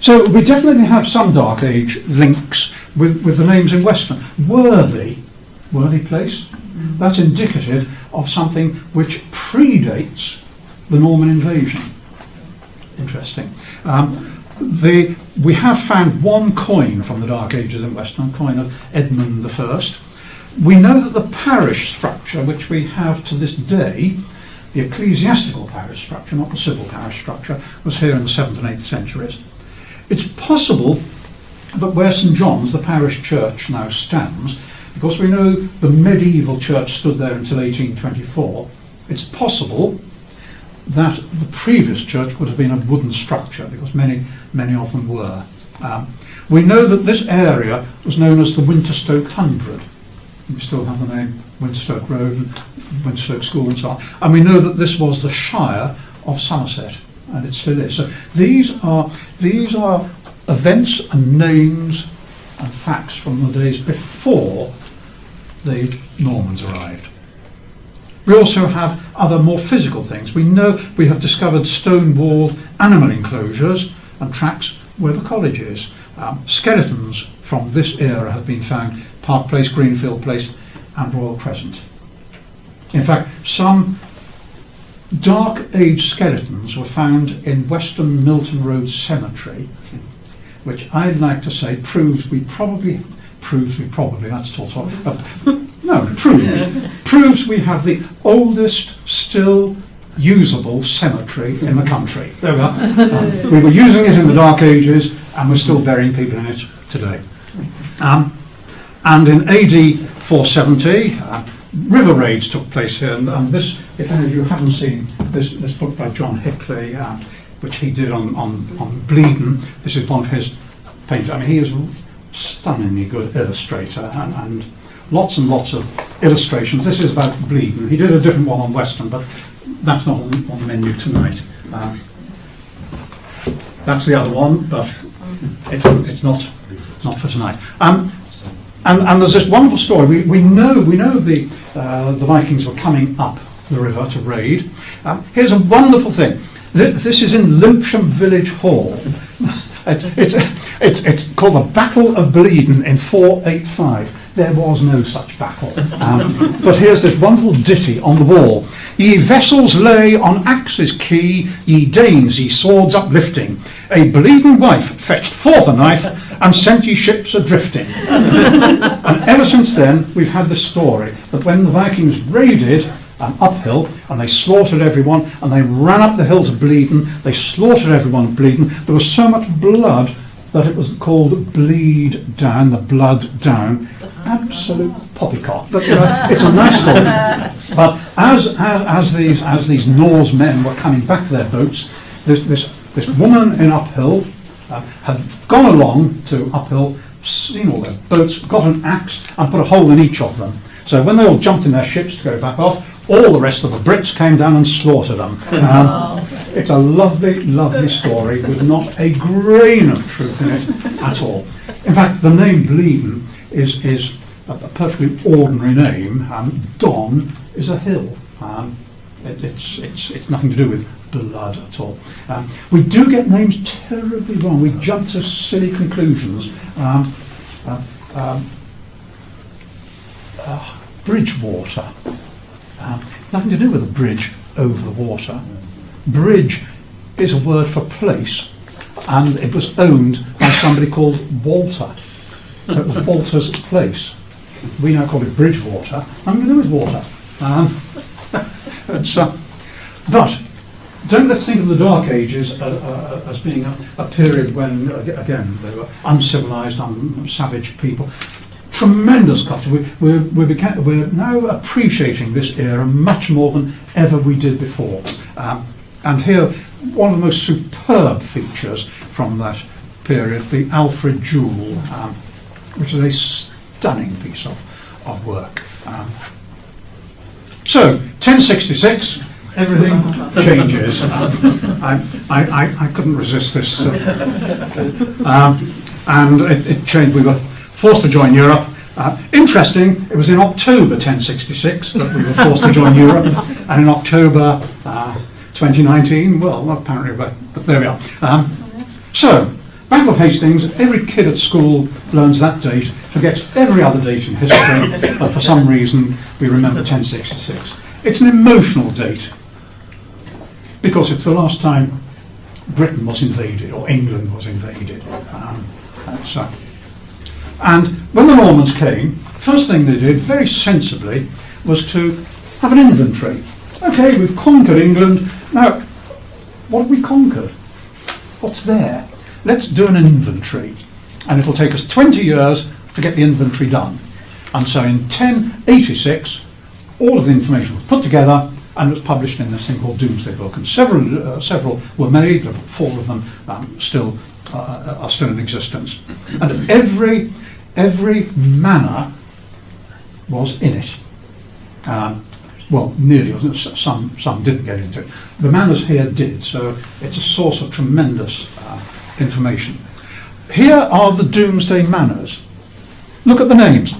so we definitely have some Dark Age links with the names in Weston. Worthy place. That's indicative of something which predates the Norman invasion. Interesting. We have found one coin from the Dark Ages in Weston, a coin of Edmund I. We know that the parish structure, which we have to this day, the ecclesiastical parish structure, not the civil parish structure, was here in the 7th and 8th centuries. It's possible that where St John's, the parish church, now stands, because we know the medieval church stood there until 1824, it's possible that the previous church would have been a wooden structure, because many of them were. We know that this area was known as the Winterstoke Hundred. We still have the name Winterstoke Road and Winterstoke School and so on. And we know that this was the Shire of Somerset, and it still is. So these are events and names and facts from the days before the Normans arrived. We also have other more physical things. We know we have discovered stone-walled animal enclosures and tracks where the college is. Skeletons from this era have been found: Park Place, Greenfield Place and Royal Crescent. In fact, some Dark Age skeletons were found in Weston Milton Road Cemetery, which I'd like to say proves we probably, that's tall, proves we have the oldest still usable cemetery in the country. There we are. We were using it in the Dark Ages and we're still burying people in it today. And in AD 470, river raids took place here, and this, if any of you haven't seen this book by John Hickley, which he did on Bleeden, this is one of his paintings. I mean, he is a stunningly good illustrator, and lots of illustrations. This is about Bleeden. He did a different one on Weston, but that's not on the menu tonight. That's the other one, but it's not for tonight. And there's this wonderful story. We know the Vikings were coming up the river to raid. Here's a wonderful thing. This is in Lympsham Village Hall. It's called the Battle of Bleeden in 485. There was no such battle. But here's this wonderful ditty on the wall. Ye vessels lay on axes key, ye Danes, ye swords uplifting. A bleeding wife fetched forth a knife and sent ye ships a-drifting. And ever since then, we've had this story that when the Vikings raided uphill and they slaughtered everyone and they ran up the hill to Bleeden, they slaughtered everyone at Bleeden, there was so much blood that it was called Bleed Down, the blood down. Absolute poppycock. But it's a nice story. But as these Norse men were coming back to their boats, this woman in Uphill had gone along to Uphill, seen all their boats, got an axe and put a hole in each of them. So when they all jumped in their ships to go back off, all the rest of the Brits came down and slaughtered them. It's a lovely, lovely story with not a grain of truth in it at all. In fact, the name Bleeden is a perfectly ordinary name. Don is a hill. It's nothing to do with blood at all. We do get names terribly wrong. We jump to silly conclusions. Bridgewater. Nothing to do with a bridge over the water. Bridge is a word for place, and it was owned by somebody called Walter. So it was Walter's place. We now call it Bridgewater. Nothing to do with water. But let's think of the Dark Ages as being a period when, again, they were uncivilized, savage people. Tremendous culture. We're now appreciating this era much more than ever we did before. And here, one of the most superb features from that period, the Alfred Jewel, which is a stunning piece of work. So, 1066, everything changes. I couldn't resist this. And it changed. We were forced to join Europe. Interesting, it was in October 1066 that we were forced to join Europe, and in October 2019, well, apparently, but there we are. So, Battle of Hastings, every kid at school learns that date, forgets every other date in history, but for some reason we remember 1066. It's an emotional date, because it's the last time Britain was invaded, or England was invaded. And when the Normans came, first thing they did, very sensibly, was to have an inventory. Okay, we've conquered England. Now, what have we conquered? What's there? Let's do an inventory. And it'll take us 20 years to get the inventory done. And so in 1086, all of the information was put together and was published in this thing called Domesday Book. And several were made, 4 of them are still in existence. And every manor was in it. Well, nearly. Some didn't get into it. The manors here did, so it's a source of tremendous information. Here are the Domesday manors. Look at the names: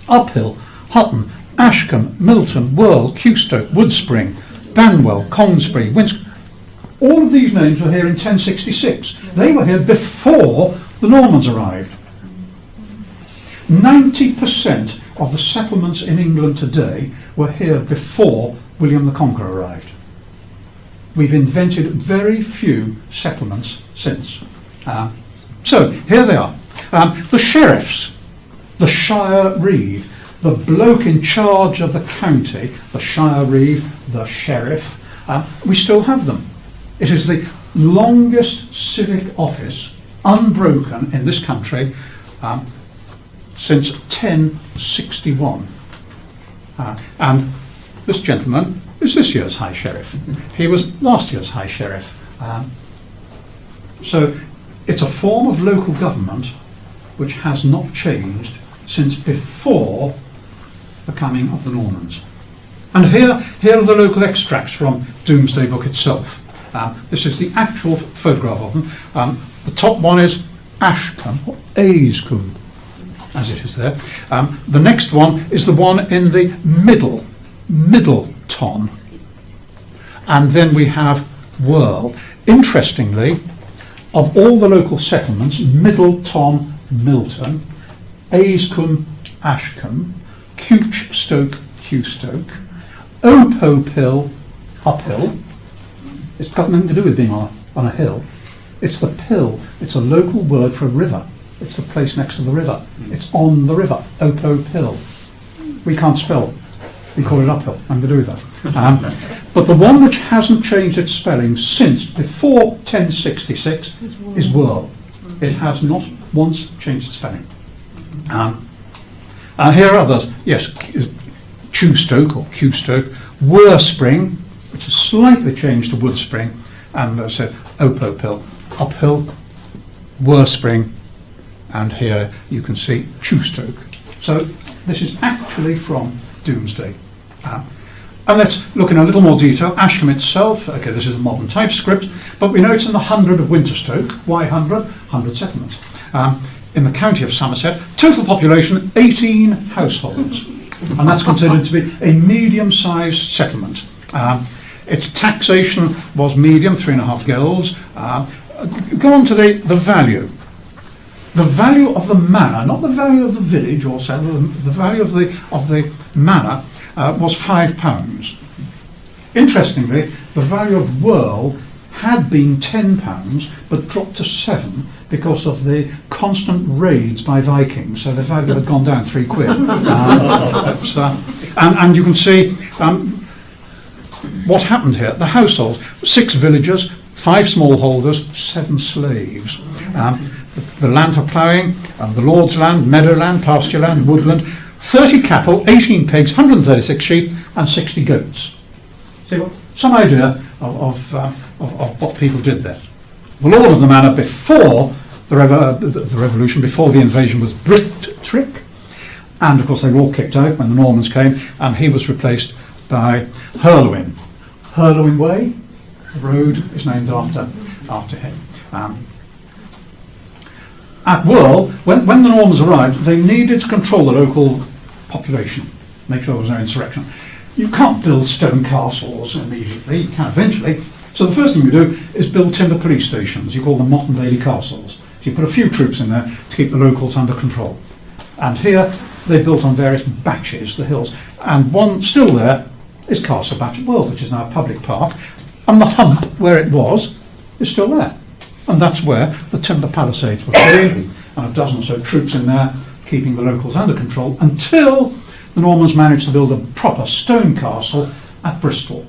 Uphill, Hutton, Ashcombe, Milton, Worl, Cewstoke, Woodspring, Banwell, Congsbury, Winsk. All of these names were here in 1066. They were here before the Normans arrived. 90% of the settlements in England today were here before William the Conqueror arrived. We've invented very few settlements since. So here they are. The sheriffs, the shire reeve, the bloke in charge of the county, the shire reeve, the sheriff, we still have them. It is the longest civic office unbroken in this country since 1061. And this gentleman is this year's High Sheriff. He was last year's High Sheriff. So it's a form of local government which has not changed since before the coming of the Normans. And here are the local extracts from Domesday Book itself. This is the actual photograph of them. The top one is Ashcombe, or Ayscombe, as it is there. The next one is the one in the Middleton. And then we have Worl. Interestingly, of all the local settlements, Middleton, Milton, Ayscombe, Ashcombe, Cewstoke, Opopill, Uphill. It's got nothing to do with being on a hill. It's the pill. It's a local word for a river. It's the place next to the river. It's on the river. Opopill. We can't spell. We call it uphill. Nothing to do with that. But the one which hasn't changed its spelling since before 1066 is Worl. It has not once changed its spelling. And here are others. Yes, Cewstoke or Cewstoke, Worspring, which has slightly changed to Woodspring, and as I said, Opopill, Uphill, Worspring, and here you can see Cewstoke. So this is actually from Domesday. And let's look in a little more detail. Ashcombe itself, okay, this is a modern typescript, but we know it's in the 100 of Winterstoke. Why 100? 100 settlements. In the county of Somerset, total population 18 households, and that's considered to be a medium-sized settlement. its taxation was medium, 3.5 guilds. Go on to the value. The value of the manor, not the value of the village, or so, the value of the manor was £5. Interestingly, the value of Worl had been £10, but dropped to 7 because of the constant raids by Vikings. So the value had gone down £3. And you can see what happened here. The households: 6 villagers, 5 smallholders, 7 slaves. The land for ploughing, the lord's land, meadowland, pasture land, woodland, 30 cattle, 18 pigs, 136 sheep, and 60 goats. See, some idea of what people did there. The lord of the manor before the revolution, before the invasion, was Brittrick, and of course they were all kicked out when the Normans came, and he was replaced by Herluin. Herluin Way, the road is named after him. At Worl, when the Normans arrived, they needed to control the local population, make sure there was no insurrection. You can't build stone castles immediately, you can eventually. So the first thing you do is build timber police stations. You call them Motte and Bailey castles. So you put a few troops in there to keep the locals under control. And here they built on various batches, the hills. And one still there is Castle Batch at Worl, which is now a public park. And the hump where it was is still there. And that's where the timber palisades were put, and a dozen or so troops in there keeping the locals under control until the Normans managed to build a proper stone castle at Bristol.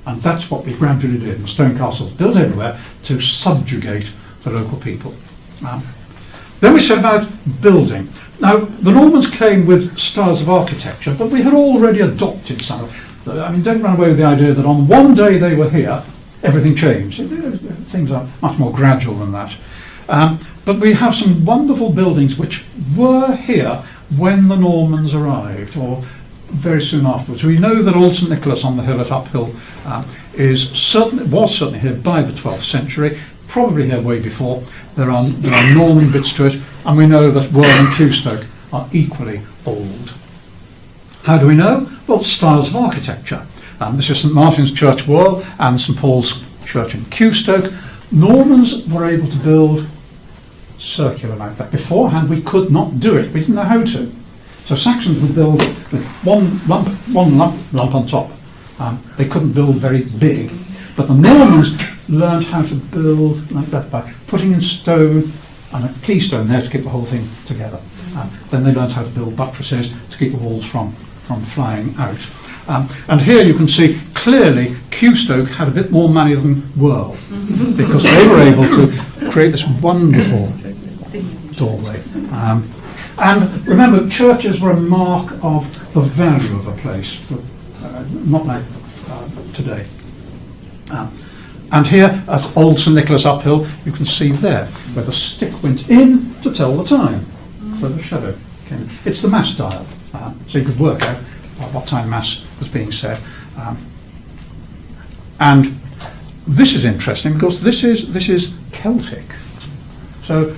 And that's what we gradually did. The stone castles built everywhere to subjugate the local people. Then we set about building. Now, the Normans came with styles of architecture, but we had already adopted some of them. I mean, don't run away with the idea that on one day they were here, everything changed. Things are much more gradual than that. But we have some wonderful buildings which were here when the Normans arrived, or very soon afterwards. We know that Old St Nicholas on the hill at Uphill was certainly here by the 12th century, probably here way before. There are Norman bits to it, and we know that Worl and Cewstoke are equally old. How do we know? Well, styles of architecture. This is St Martin's Church, Worl, and St Paul's Church in Cewstoke. Normans were able to build circular like that. Beforehand, we could not do it. We didn't know how to. So Saxons would build with one lump on top. They couldn't build very big. But the Normans learned how to build like that by putting in stone and a keystone there to keep the whole thing together. Then they learned how to build buttresses to keep the walls from flying out. And here you can see clearly Cewstoke had a bit more money than Worl, because they were able to create this wonderful doorway. And remember, churches were a mark of the value of a place, not like today. And here at Old St Nicholas Uphill, you can see there where the stick went in to tell the time, where the shadow came in. It's the mass dial, so you could work out what time mass was being said. And this is interesting because this is Celtic. So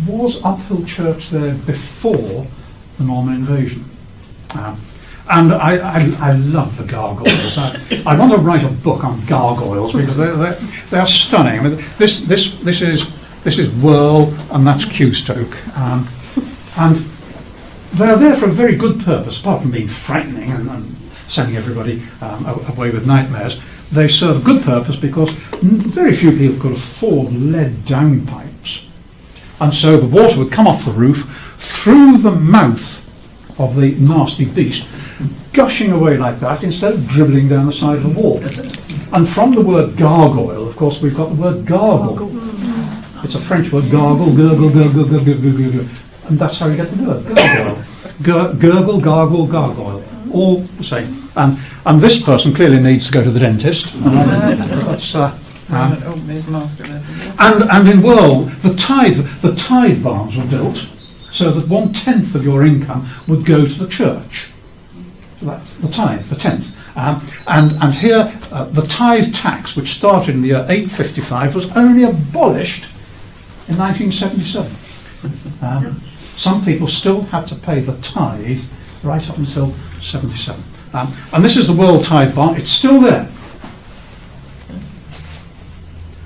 was Uphill Church there before the Norman invasion? And I love the gargoyles. I want to write a book on gargoyles because they're stunning. I mean, this is Worl and that's Cewstoke, and they're there for a very good purpose. Apart from being frightening and sending everybody away with nightmares, they serve a good purpose because very few people could afford lead downpipes, and so the water would come off the roof through the mouth of the nasty beast, gushing away like that instead of dribbling down the side of the wall. And from the word gargoyle, of course, we've got the word gargle. It's a French word, gargle, gurgle, gurgle, gurgle, gurgle, gurgle. And that's how you get the word, gargoyle. Gurgle, gargle, gargoyle, all the same. And this person clearly needs to go to the dentist. And in Worl, the tithe barns were built so that 1/10 of your income would go to the church. So that's the tithe, the 10th. And here, the tithe tax, which started in the year 855, was only abolished in 1977. Some people still had to pay the tithe right up until 77. And this is the Worl tithe barn. It's still there.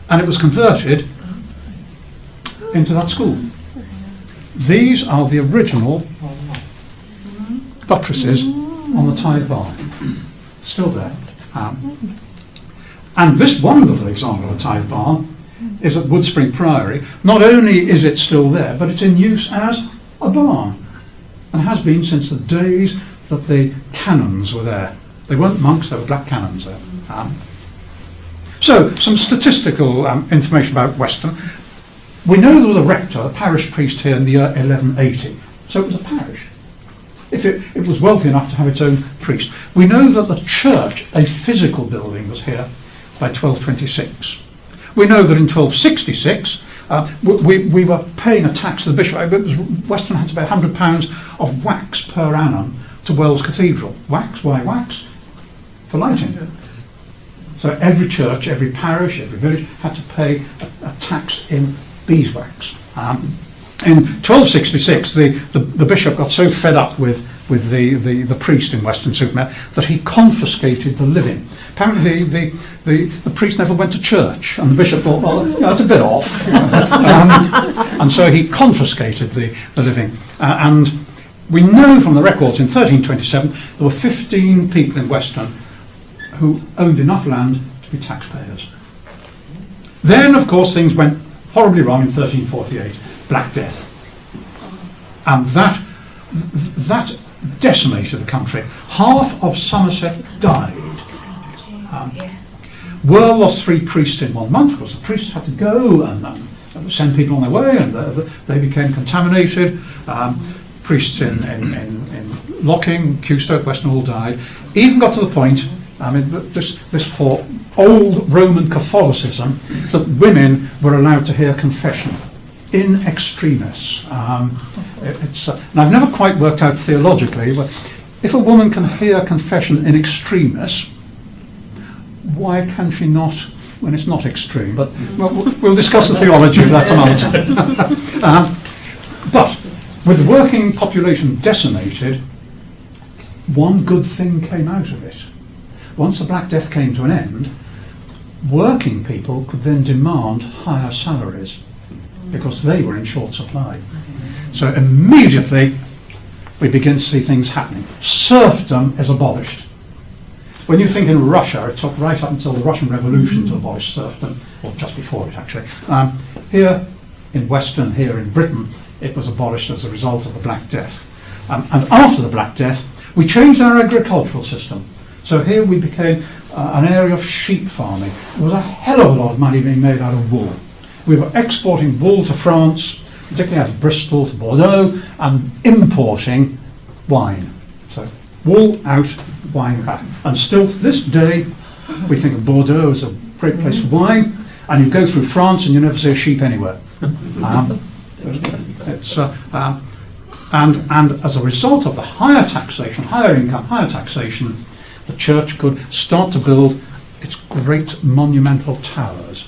And it was converted into that school. These are the original buttresses on the tithe bar. Still there. And this wonderful example of a tithe bar is at Woodspring Priory. Not only is it still there, but it's in use as a barn, and has been since the days that the canons were there. They weren't monks, they were black canons there. So, some statistical information about Weston. We know there was a rector, a parish priest here in the year 1180. So it was a parish. If it was wealthy enough to have its own priest. We know that the church, a physical building, was here by 1226. We know that in 1266 we were paying a tax to the bishop. Weston had to pay £100 of wax per annum to Wells Cathedral. Wax? Why wax? For lighting. So every church, every parish, every village had to pay a tax in beeswax. In 1266, the bishop got so fed up with the priest in Weston-super-Mare that he confiscated the living. Apparently, the priest never went to church, and the bishop thought, well, that's a bit off. And so he confiscated the living. And we know from the records in 1327 there were 15 people in Weston who owned enough land to be taxpayers. Then, of course, things went horribly wrong in 1348. Black Death. And that decimated the country. Half of Somerset died. Werle lost 3 priests in 1 month because the priests had to go and send people on their way, and they became contaminated. Priests in Locking, Cewstoke, Weston all died. Even got to the point, this for old Roman Catholicism, that women were allowed to hear confession in extremis. And I've never quite worked out theologically, but if a woman can hear confession in extremis, why can she not when it's not extreme? But we'll discuss the theology of that some other time. But with the working population decimated, one good thing came out of it. Once the Black Death came to an end, working people could then demand higher salaries because they were in short supply. So immediately we begin to see things happening. Serfdom is abolished. When you think in Russia, it took right up until the Russian Revolution to abolish serfdom, or just before it actually. Here in Weston, here in Britain, it was abolished as a result of the Black Death. And after the Black Death, we changed our agricultural system. So here we became an area of sheep farming. There was a hell of a lot of money being made out of wool. We were exporting wool to France, particularly out of Bristol to Bordeaux, and importing wine. So wool out, wine back. And still to this day, we think of Bordeaux as a great place for wine, and you go through France and you never see a sheep anywhere. And as a result of the higher taxation, higher income, higher taxation, the church could start to build its great monumental towers.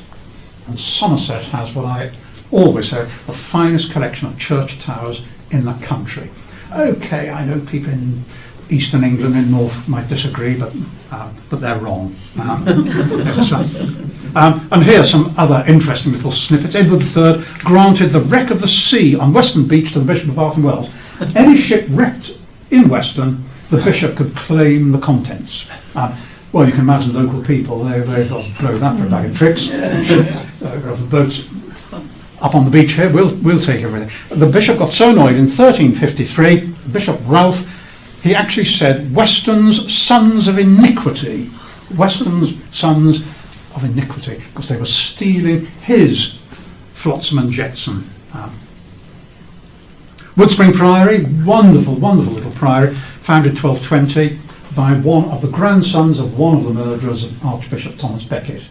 And Somerset has what I always say, the finest collection of church towers in the country. Okay, I know people in Eastern England and North might disagree, but they're wrong. And here's some other interesting little snippets. Edward III granted the wreck of the sea on Weston Beach to the Bishop of Bath and Wells. Any ship wrecked in Weston, the bishop could claim the contents. Well, you can imagine local people, they've got blown up for a bag of tricks. The boats up on the beach here, we'll take everything. The bishop got so annoyed in 1353, Bishop Ralph, he actually said, Weston's sons of iniquity. Weston's sons of iniquity, because they were stealing his flotsam and jetsam. Woodspring Priory, wonderful, wonderful little priory, founded 1220 by one of the grandsons of one of the murderers of Archbishop Thomas Becket.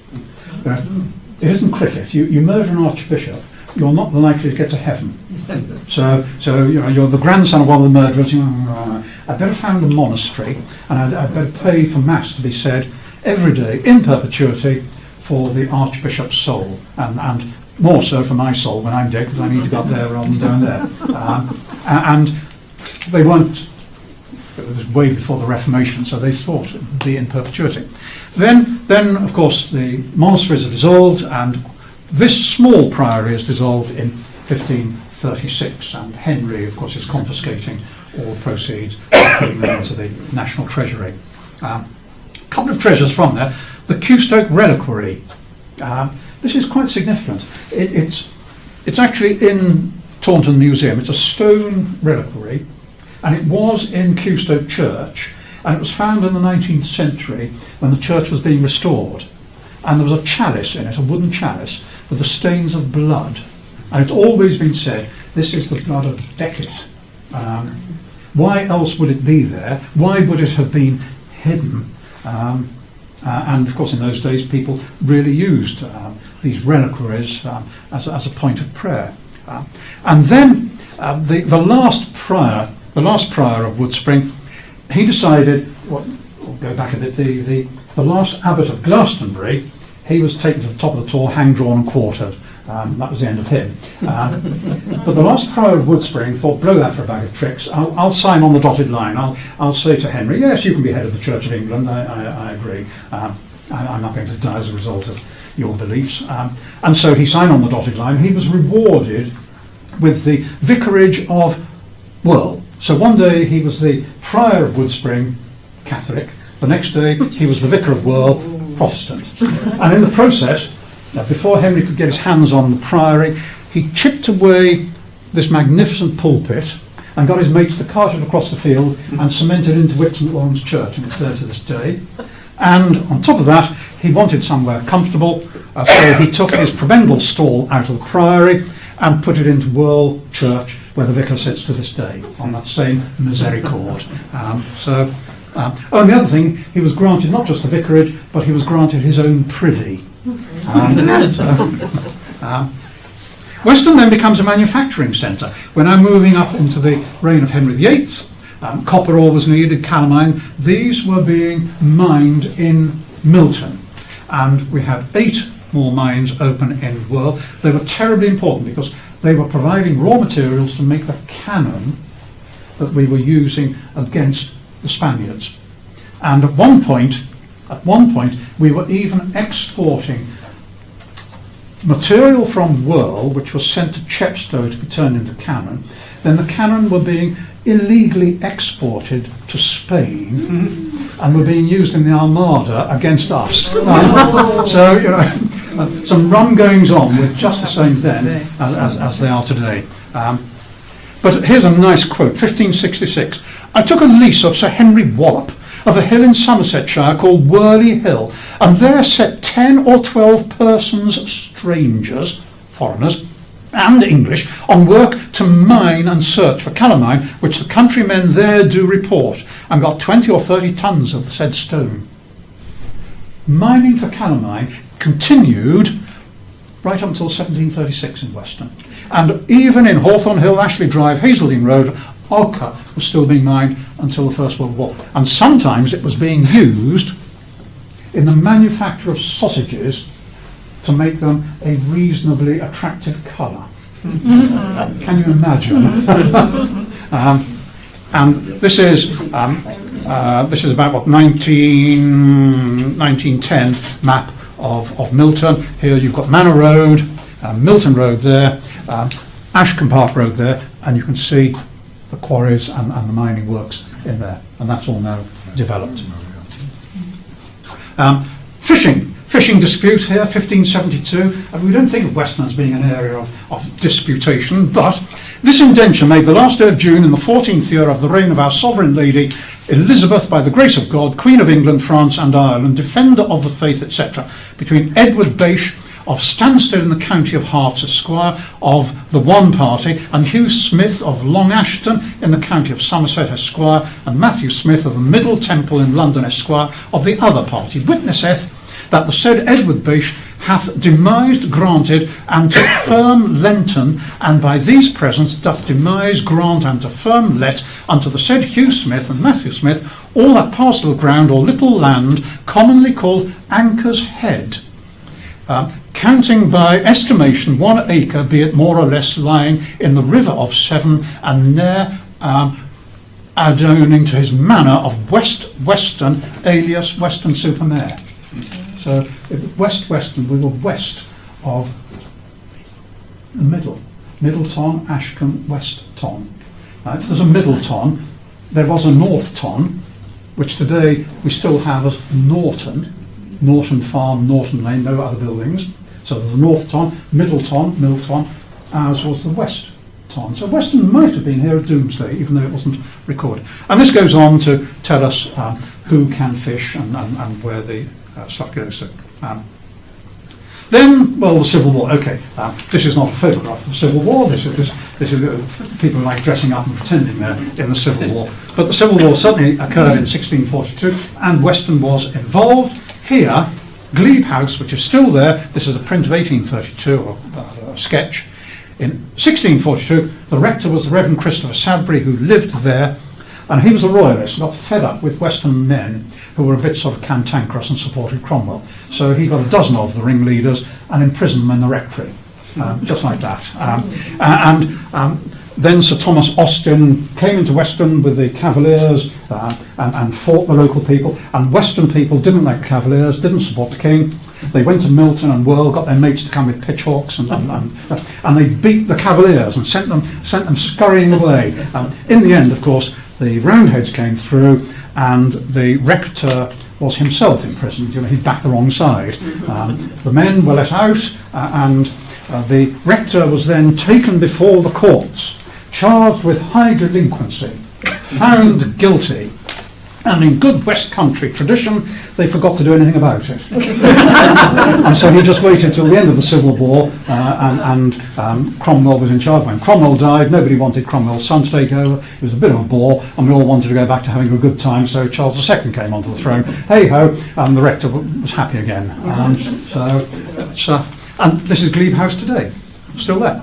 It isn't cricket. You murder an archbishop, you're not likely to get to heaven. So you're the grandson of one of the murderers. I'd better found a monastery, and I'd better pay for mass to be said every day in perpetuity for the archbishop's soul, and more so for my soul when I'm dead, because I need to go up there rather than down there. And they weren't It was way before the Reformation, so they thought it would be in perpetuity. Then of course, the monasteries are dissolved, and this small priory is dissolved in 1536, and Henry, of course, is confiscating all the proceeds and putting them into the national treasury. A couple of treasures from there. The Cewstoke Reliquary. This is quite significant. It's actually in Taunton Museum. It's a stone reliquary, and it was in Cewstoke Church, and it was found in the 19th century when the church was being restored. And there was a chalice in it, a wooden chalice, with the stains of blood. And it's always been said, this is the blood of Becket. Why else would it be there? Why would it have been hidden? And of course, in those days, people really used these reliquaries as a point of prayer. And then the last prior of Woodspring, he decided. We'll go back a bit. The last abbot of Glastonbury, he was taken to the top of the Tor, hanged, drawn, and quartered. That was the end of him. But the last prior of Woodspring thought, blow that for a bag of tricks. I'll sign on the dotted line. I'll say to Henry, yes, you can be head of the Church of England. I agree. I'm not going to die as a result of your beliefs. And so he signed on the dotted line. He was rewarded with the vicarage of Worl. So one day he was the prior of Woodspring, Catholic. The next day he was the vicar of Worl, Protestant. And in the process, before Henry could get his hands on the priory, he chipped away this magnificent pulpit and got his mates to cart it across the field and cement it into Whip St Lawrence Church, and it's there to this day. And on top of that, he wanted somewhere comfortable, so he took his prebendal stall out of the priory and put it into Worl Church, where the vicar sits to this day, on that same misericord. And the other thing, he was granted not just the vicarage, but he was granted his own privy. Weston then becomes a manufacturing centre. We're now moving up into the reign of Henry VIII. Copper ore was needed, calamine. These were being mined in Milton, and we had 8 more mines open in Worl. They were terribly important because they were providing raw materials to make the cannon that we were using against the Spaniards. And at one point, we were even exporting material from Worl, which was sent to Chepstow to be turned into cannon. Then the cannon were being illegally exported to Spain and were being used in the Armada against us. So, some rum goings on were just the same then as they are today. But here's a nice quote, 1566. I took a lease of Sir Henry Wallop of a hill in Somersetshire called Worley Hill, and there set 10 or 12 persons, strangers, foreigners, and English, on work to mine and search for calamine, which the countrymen there do report, and got 20 or 30 tons of the said stone. Mining for calamine continued right up until 1736 in Weston. And even in Hawthorne Hill, Ashley Drive, Hazeldene Road, ochre was still being mined until the First World War. And sometimes it was being used in the manufacture of sausages to make them a reasonably attractive colour. Can you imagine? And this is about what 1910 map of Milton. Here you've got Manor Road, Milton Road there, Ashcombe Park Road there, and you can see the quarries and the mining works in there, and that's all now developed. Fishing dispute here, 1572. We don't think of Weston as being an area of disputation, but this indenture made the last day of June in the 14th year of the reign of our sovereign lady Elizabeth, by the grace of God, Queen of England, France and Ireland, defender of the faith, etc., between Edward Bache of Stansted in the county of Herts, Esquire, of the one party, and Hugh Smith of Long Ashton in the county of Somerset, Esquire, and Matthew Smith of the Middle Temple in London, Esquire, of the other party, witnesseth that the said Edward Bache hath demised, granted, and to firm lenten, and by these presents doth demise, grant, and to firm let unto the said Hugh Smith and Matthew Smith all that parcel of ground or little land commonly called Anchor's Head, counting by estimation 1 acre, be it more or less, lying in the river of Severn, and near adjoining to his manor of Weston alias Weston-super-Mare. So Weston, we were west of the Middleton, Ashcombe, Weston. If there's a Middleton, there was a Northton, which today we still have as Norton Farm, Norton Lane, no other buildings. So there's the Northton, Middleton, ours was the Weston. So Weston might have been here at Doomsday, even though it wasn't recorded. And this goes on to tell us who can fish and where the stuff goes to. Then, well, the Civil War. Okay, this is not a photograph of the Civil War. This is people who like dressing up and pretending they're in the Civil War. But the Civil War certainly occurred in 1642, and Weston was involved. Here, Glebe House, which is still there. This is a print of 1832, or a sketch. In 1642, the rector was the Reverend Christopher Sadbury, who lived there, and he was a royalist, got fed up with Western men who were a bit sort of cantankerous and supported Cromwell. So he got a dozen of the ringleaders and imprisoned them in the rectory, just like that. Then Sir Thomas Austin came into Weston with the Cavaliers and fought the local people. And Weston people didn't like the Cavaliers, didn't support the king. They went to Milton and Worl, got their mates to come with pitchforks, and they beat the Cavaliers and sent them scurrying away. In the end, of course, the Roundheads came through, and the rector was himself imprisoned. He'd backed the wrong side. The men were let out, and the rector was then taken before the courts, charged with high delinquency, found guilty, and in good West Country tradition, they forgot to do anything about it. And so he just waited till the end of the Civil War, and Cromwell was in charge. When Cromwell died, nobody wanted Cromwell's son to take over. It was a bit of a bore, and we all wanted to go back to having a good time, so Charles II came onto the throne. Hey-ho, and the rector was happy again. And this is Glebe House today, still there.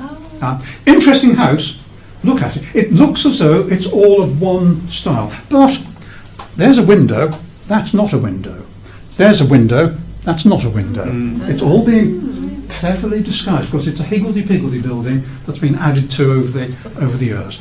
Interesting house. Look at it. It looks as though it's all of one style, but there's a window, that's not a window. There's a window, that's not a window. It's all being cleverly disguised because it's a higgledy-piggledy building that's been added to over the years.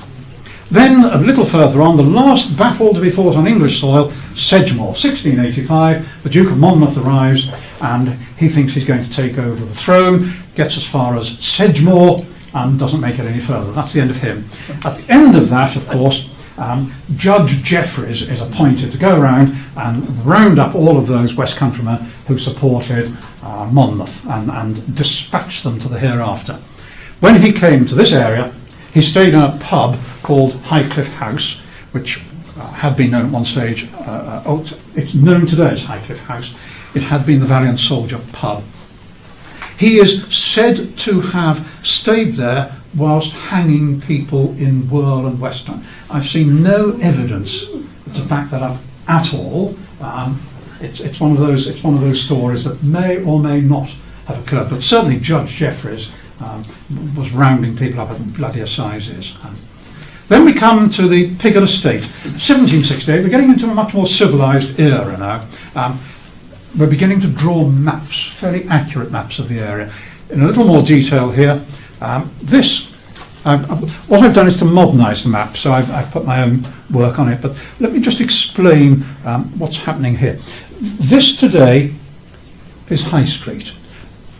Then, a little further on, the last battle to be fought on English soil, Sedgemoor, 1685. The Duke of Monmouth arrives, and he thinks he's going to take over the throne, gets as far as Sedgemoor, and doesn't make it any further. That's the end of him. At the end of that, of course, Judge Jeffreys is appointed to go around and round up all of those West Countrymen who supported Monmouth and dispatch them to the hereafter. When he came to this area, he stayed in a pub called Highcliffe House, which had been known at one stage, it's known today as Highcliffe House. It had been the Valiant Soldier pub. He is said to have stayed there whilst hanging people in Worl and Weston. I've seen no evidence to back that up at all. It's one of those stories that may or may not have occurred, but certainly Judge Jeffreys was rounding people up at bloody assizes. Then we come to the Pigot Estate, 1768. We're getting into a much more civilised era now. We're beginning to draw maps, fairly accurate maps of the area. In a little more detail here, what I've done is to modernise the map, so I've put my own work on it, but let me just explain what's happening here. This today is High Street.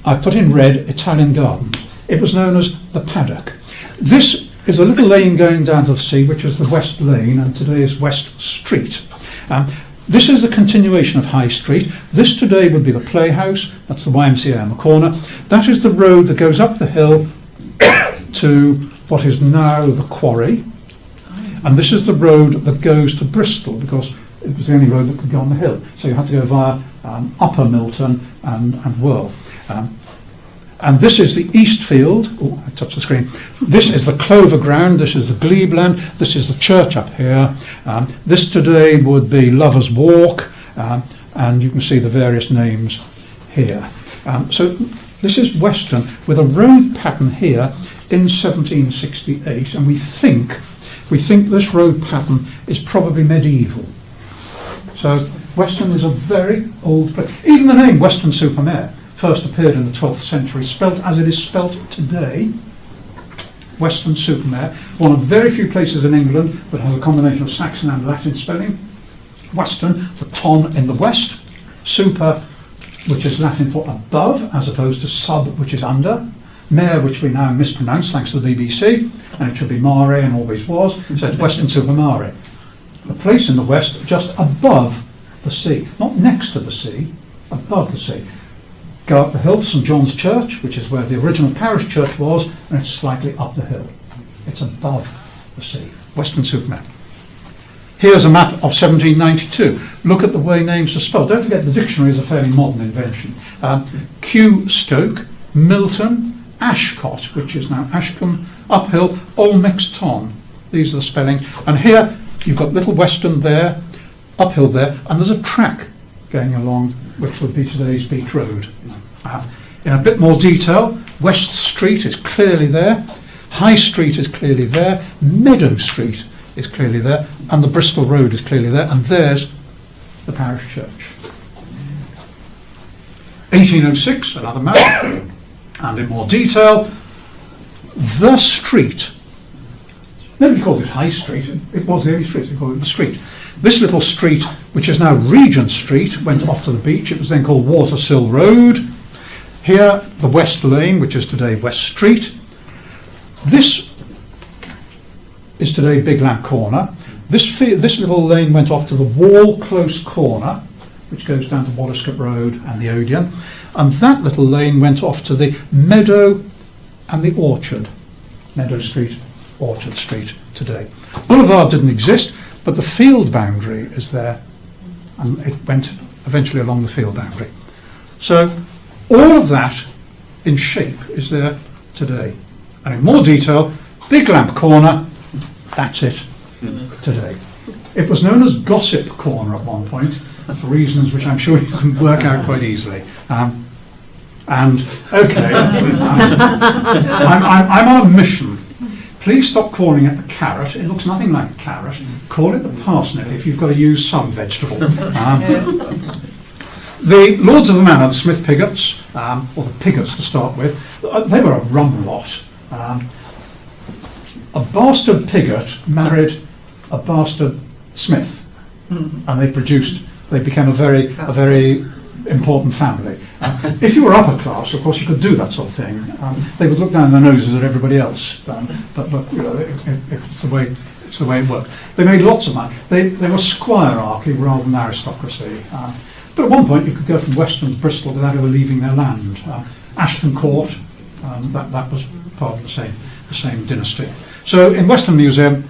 I put in red Italian Gardens. It was known as the Paddock. This is a little lane going down to the sea, which is the West Lane, and today is West Street. This is a continuation of High Street. This today would be the Playhouse. That's the YMCA on the corner. That is the road that goes up the hill to what is now the Quarry. And this is the road that goes to Bristol, because it was the only road that could go on the hill. So you had to go via Upper Milton and Worl. And this is the Eastfield. Oh, I touched the screen. This is the Clover Ground. This is the Glebeland. This is the church up here. This today would be Lovers Walk. And you can see the various names here. So this is Weston with a road pattern here in 1768. And we think this road pattern is probably medieval. So Weston is a very old place. Even the name Weston-super-Mare first appeared in the 12th century, spelt as it is spelt today. Weston-super-Mare, one of very few places in England that has a combination of Saxon and Latin spelling. Weston, the ton in the west. Super, which is Latin for above, as opposed to sub, which is under. Mare, which we now mispronounce thanks to the BBC, and it should be Mare and always was, so it's Weston-super-Mare. A place in the west just above the sea, not next to the sea, above the sea. Go up the hill to St John's Church, which is where the original parish church was, and it's slightly up the hill. It's above the sea, Weston-super-Mare. Here's a map of 1792. Look at the way names are spelled. Don't forget the dictionary is a fairly modern invention. Kew Stoke, Milton, Ashcott, which is now Ashcombe, Uphill, Olmix Ton. These are the spelling. And here you've got Little Weston there, Uphill there, and there's a track going along, which would be today's Beach Road. In a bit more detail, West Street is clearly there, High Street is clearly there, Meadow Street is clearly there, and the Bristol Road is clearly there, and there's the parish church. 1806, another map, and in more detail, the street. Nobody called it High Street, it was the only street, they called it the street. This little street, which is now Regent Street, went off to the beach. It was then called Watersill Road. Here, the West Lane, which is today West Street. This is today Big Lamp Corner. This little lane went off to the Wall Close Corner, which goes down to Waterscott Road and the Odeon. And that little lane went off to the Meadow and the Orchard. Meadow Street, Orchard Street today. Boulevard didn't exist, but the field boundary is there, and it went eventually along the field boundary. So all of that in shape is there today. And in more detail, Big Lamp Corner, that's it today. It was known as Gossip Corner at one point, for reasons which I'm sure you can work out quite easily. I'm on a mission. Please stop calling it the carrot. It looks nothing like a carrot. Call it the parsnip if you've got to use some vegetable. The Lords of the Manor, the Smith Pigots, or the Pigots to start with, they were a rum lot. A bastard Pigot married a bastard Smith, and they became a very important family. If you were upper class, of course, you could do that sort of thing. They would look down their noses at everybody else, but you know, it's the way it worked. They made lots of money. They were squirearchy rather than aristocracy. But at one point, you could go from Weston to Bristol without ever leaving their land. Ashton Court, that was part of the same dynasty. So in Weston Museum,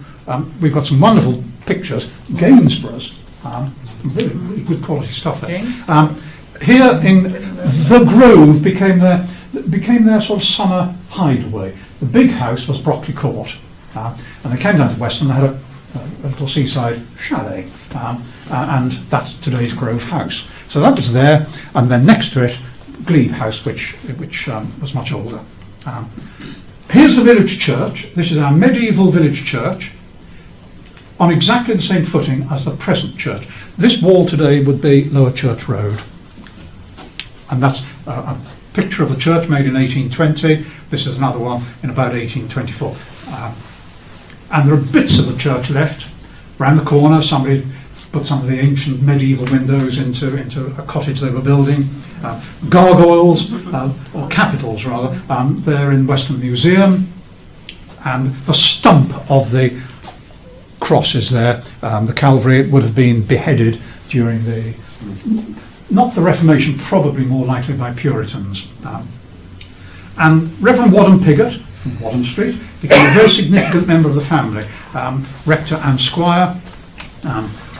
we've got some wonderful pictures. Gainsborough's, really good quality stuff there. Here in the Grove became their sort of summer hideaway. The big house was Brockley Court, and they came down to Weston. They had a little seaside chalet, and that's today's Grove House. So that was there, and then next to it, Glebe House, which was much older. Here's the village church. This is our medieval village church, on exactly the same footing as the present church. This wall today would be Lower Church Road. And that's a picture of the church made in 1820. This is another one in about 1824. And there are bits of the church left. Round the corner, somebody put some of the ancient medieval windows into a cottage they were building. Gargoyles, or capitals rather, they're in Weston Museum. And the stump of the cross is there. The Calvary would have been beheaded during not the Reformation, probably more likely by Puritans. And Reverend Wadham Pigot from Wadham Street became a very significant member of the family, rector and squire.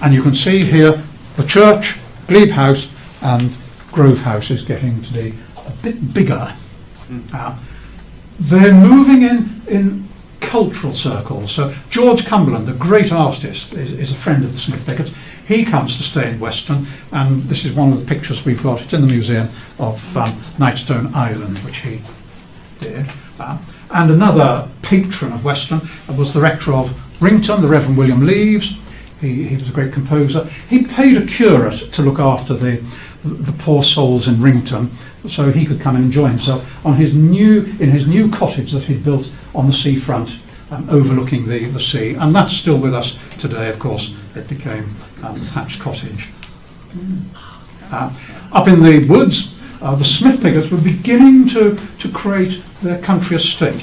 And you can see here the church, Glebe House, and Grove House is getting to be a bit bigger. They're moving in cultural circles. So George Cumberland, the great artist, is a friend of the Smith Pigots. He comes to stay in Weston, and this is one of the pictures we've got. It's in the museum of Nightstone Island, which he did. And another patron of Weston was the rector of Rington, the Reverend William Leaves. He was a great composer. He paid a curate to look after the poor souls in Rington, so he could come and enjoy himself in his new cottage that he'd built on the seafront, overlooking the sea. And that's still with us today, of course. It became the thatched cottage. Up in the woods, the Smith-Pigots were beginning to create their country estate.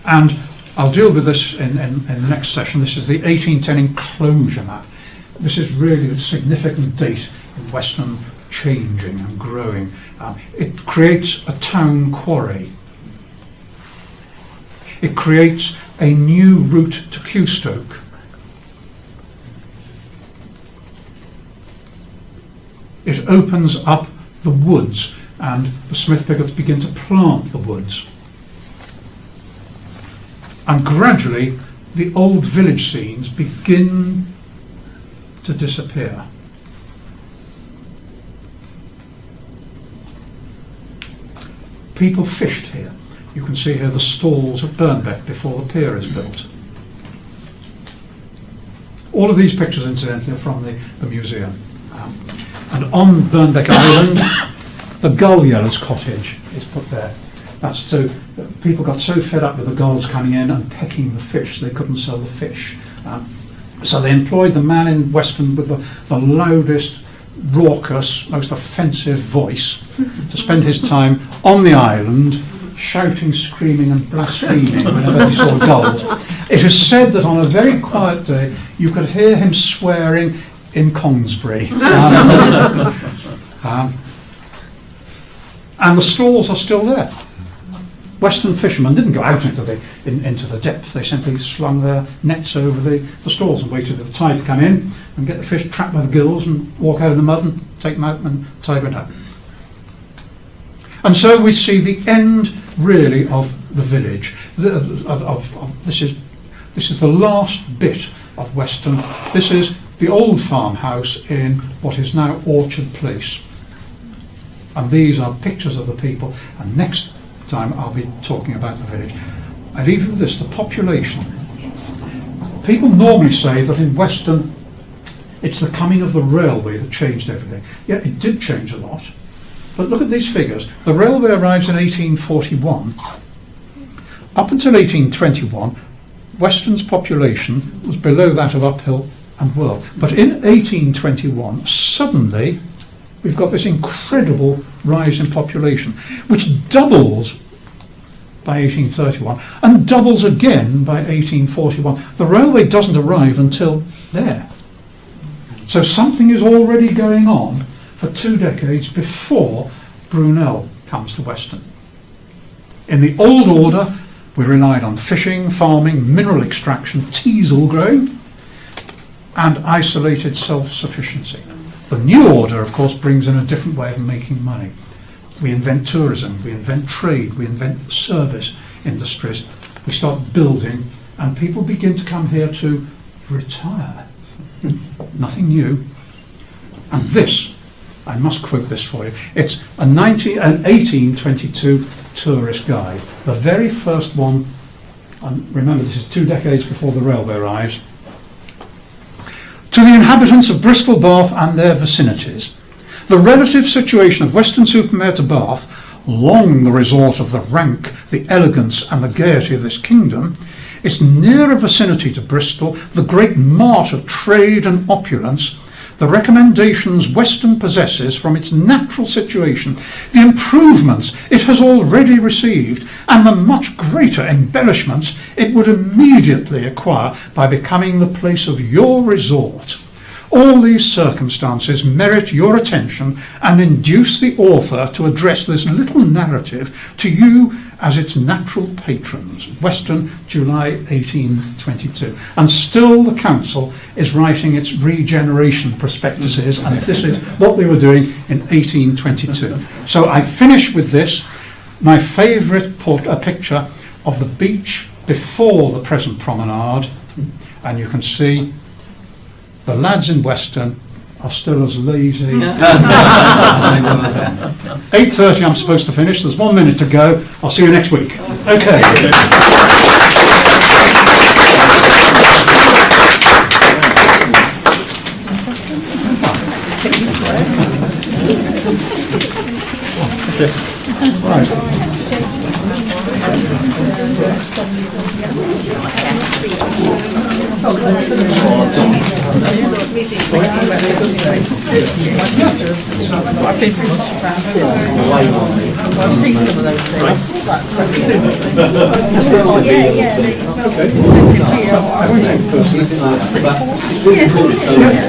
And I'll deal with this in the next session. This is the 1810 enclosure map. This is really a significant date in Weston changing and growing. It creates a town quarry. It creates a new route to Cewstoke. It opens up the woods, and the Smith-Pigots begin to plant the woods. And gradually, the old village scenes begin to disappear. People fished here. You can see here the stalls at Burnbeck before the pier is built. All of these pictures, incidentally, are from the museum. And on Burnbeck Island, the gull yeller's cottage is put there. That's people got so fed up with the gulls coming in and pecking the fish, they couldn't sell the fish. So they employed the man in Weston with the loudest, raucous, most offensive voice to spend his time on the island, shouting, screaming and blaspheming whenever he saw gulls. It is said that on a very quiet day you could hear him swearing in Congsbury. And the stalls are still there. Western fishermen didn't go out into the depth. They simply slung their nets over the stalls and waited for the tide to come in and get the fish trapped by the gills and walk out of the mud and take them out and tide went out. And so we see the end, really, of the village. This is the last bit of Weston. This is the old farmhouse in what is now Orchard Place. And these are pictures of the people. And next time I'll be talking about the village. I leave you with this, the population. People normally say that in Weston it's the coming of the railway that changed everything. Yeah, it did change a lot. But look at these figures. The railway arrives in 1841. Up until 1821, Weston's population was below that of Uphill and World. But in 1821, suddenly, we've got this incredible rise in population, which doubles by 1831 and doubles again by 1841. The railway doesn't arrive until there. So something is already going on for 2 decades before Brunel comes to Weston. In the old order, we relied on fishing, farming, mineral extraction, teasel growing, and isolated self-sufficiency. The new order, of course, brings in a different way of making money. We invent tourism, we invent trade, we invent service industries, we start building, and people begin to come here to retire. Nothing new. And this, I must quote this for you, it's an 1822 tourist guide, the very first one, and remember this is 2 decades before the railway arrives. To the inhabitants of Bristol, Bath and their vicinities, the relative situation of Weston-super-Mare to Bath, long the resort of the rank, the elegance and the gaiety of this kingdom, its nearer vicinity to Bristol, the great mart of trade and opulence, the recommendations Weston possesses from its natural situation, the improvements it has already received, and the much greater embellishments it would immediately acquire by becoming the place of your resort. All these circumstances merit your attention and induce the author to address this little narrative to you as its natural patrons. Weston, July 1822. And still the council is writing its regeneration prospectuses, and this is what they were doing in 1822. So I finish with this, my favourite picture of the beach before the present promenade, and you can see the lads in Weston are still as lazy as they were then. 8:30 I'm supposed to finish, there's 1 minute to go. I'll see you next week. Okay. I've seen some of those things.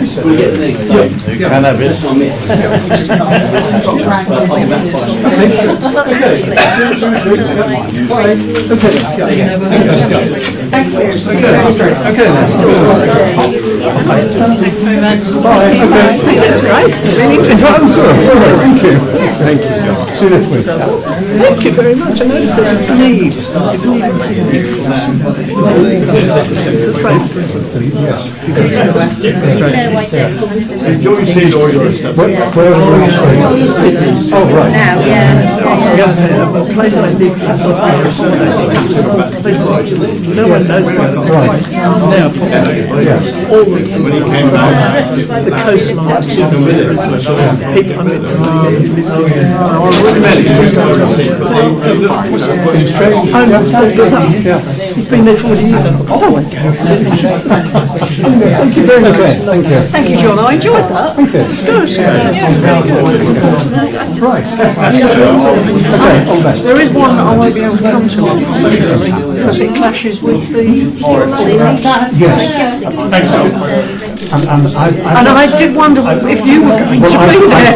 You can have it. Thanks very much. That's right, really interesting. Thank you. See you next week. Thank you very much. I noticed there's a glebe. There's a glebe in Sydney. It's the same principle. Enjoy seeing all your stuff. Where are you? Sydney. Oh, right. Now, yeah. So I was at a place I lived in. No one knows about it. It's now popular. All the coastline of Sydney, people I met He's been there 40 years. Thank you very much. Thank you. Thank you, John. I enjoyed that. Thank you. It's good. Right. Okay, all the best. There is one that I won't be able to come to, unfortunately, because it clashes with the. Yes. And I did wonder if you were going to be there.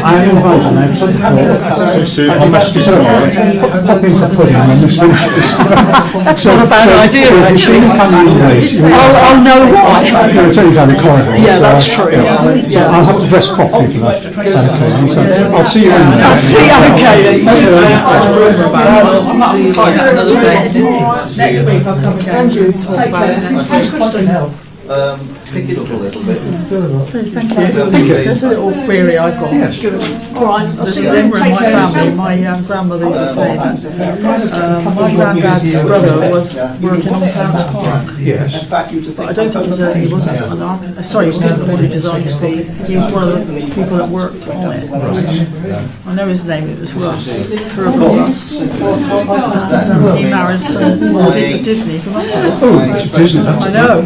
I'm involved and I've said before, I'll message you tomorrow. pop into pudding and then finish this. That's not a bad idea, actually. I'll know why. It's only down the corridor. Yeah, that's true. So I'll have to dress properly for that. So I'll see you in there. I'll see you, okay. Next week I'll come again. Talk about it next week. Pick it up a little bit. Thank you. There's a little query I've got. Yes. All right, there's a member of my family, my grandmother used to say that my granddad's brother was working on Clarence Park. Yes. But I don't think he wasn't an architect. Sorry, he was a body designer. He was one of the people that worked on it. I know his name, it was Russ. Herbal Russ. And he married some artist at Disney from up there. Oh, it's Disney. I know.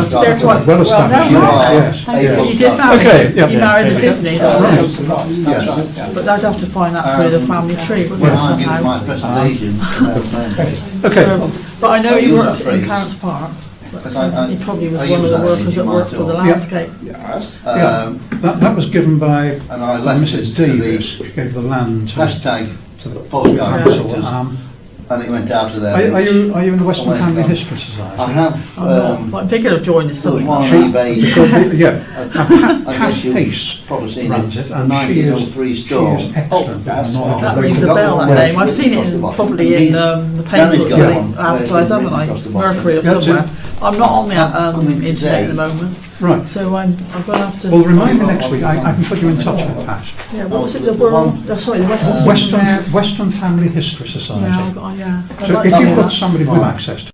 They're quite well established. Yes. He did marry. Okay, yeah. He married a Disney. Right. But I'd have to find that through the family tree, wouldn't I, I'll give my somehow? presentation. Okay. But I know I he use worked that in phrase. Clarence Park. But I- he probably was I one of use the that workers in that my worked for the talk. landscape. Um, That was given by And I left Mrs. it to the Davis. She gave the land to hashtag the postcard council. visitors, and it went out to them. Are you in the Western Away Family from- History Society? I have, But I'm thinking of joining there's something one like on that. eBay, Yeah. I Pat guess you've Pace probably seen runs it, it, a and she is 1903 store. excellent. That rings a bell, that name. I've seen it probably in the papers, Yeah. advertised, haven't I? Mercury or That's it. somewhere. I'm not on the Coming internet today. at the moment, Right. so I'm going to have to. Well, remind me next week. I can put you in touch with Pat. Yeah, what was it? The World? Sorry, the Western. Western Family History Society. Yeah, yeah. So if you've got somebody with access to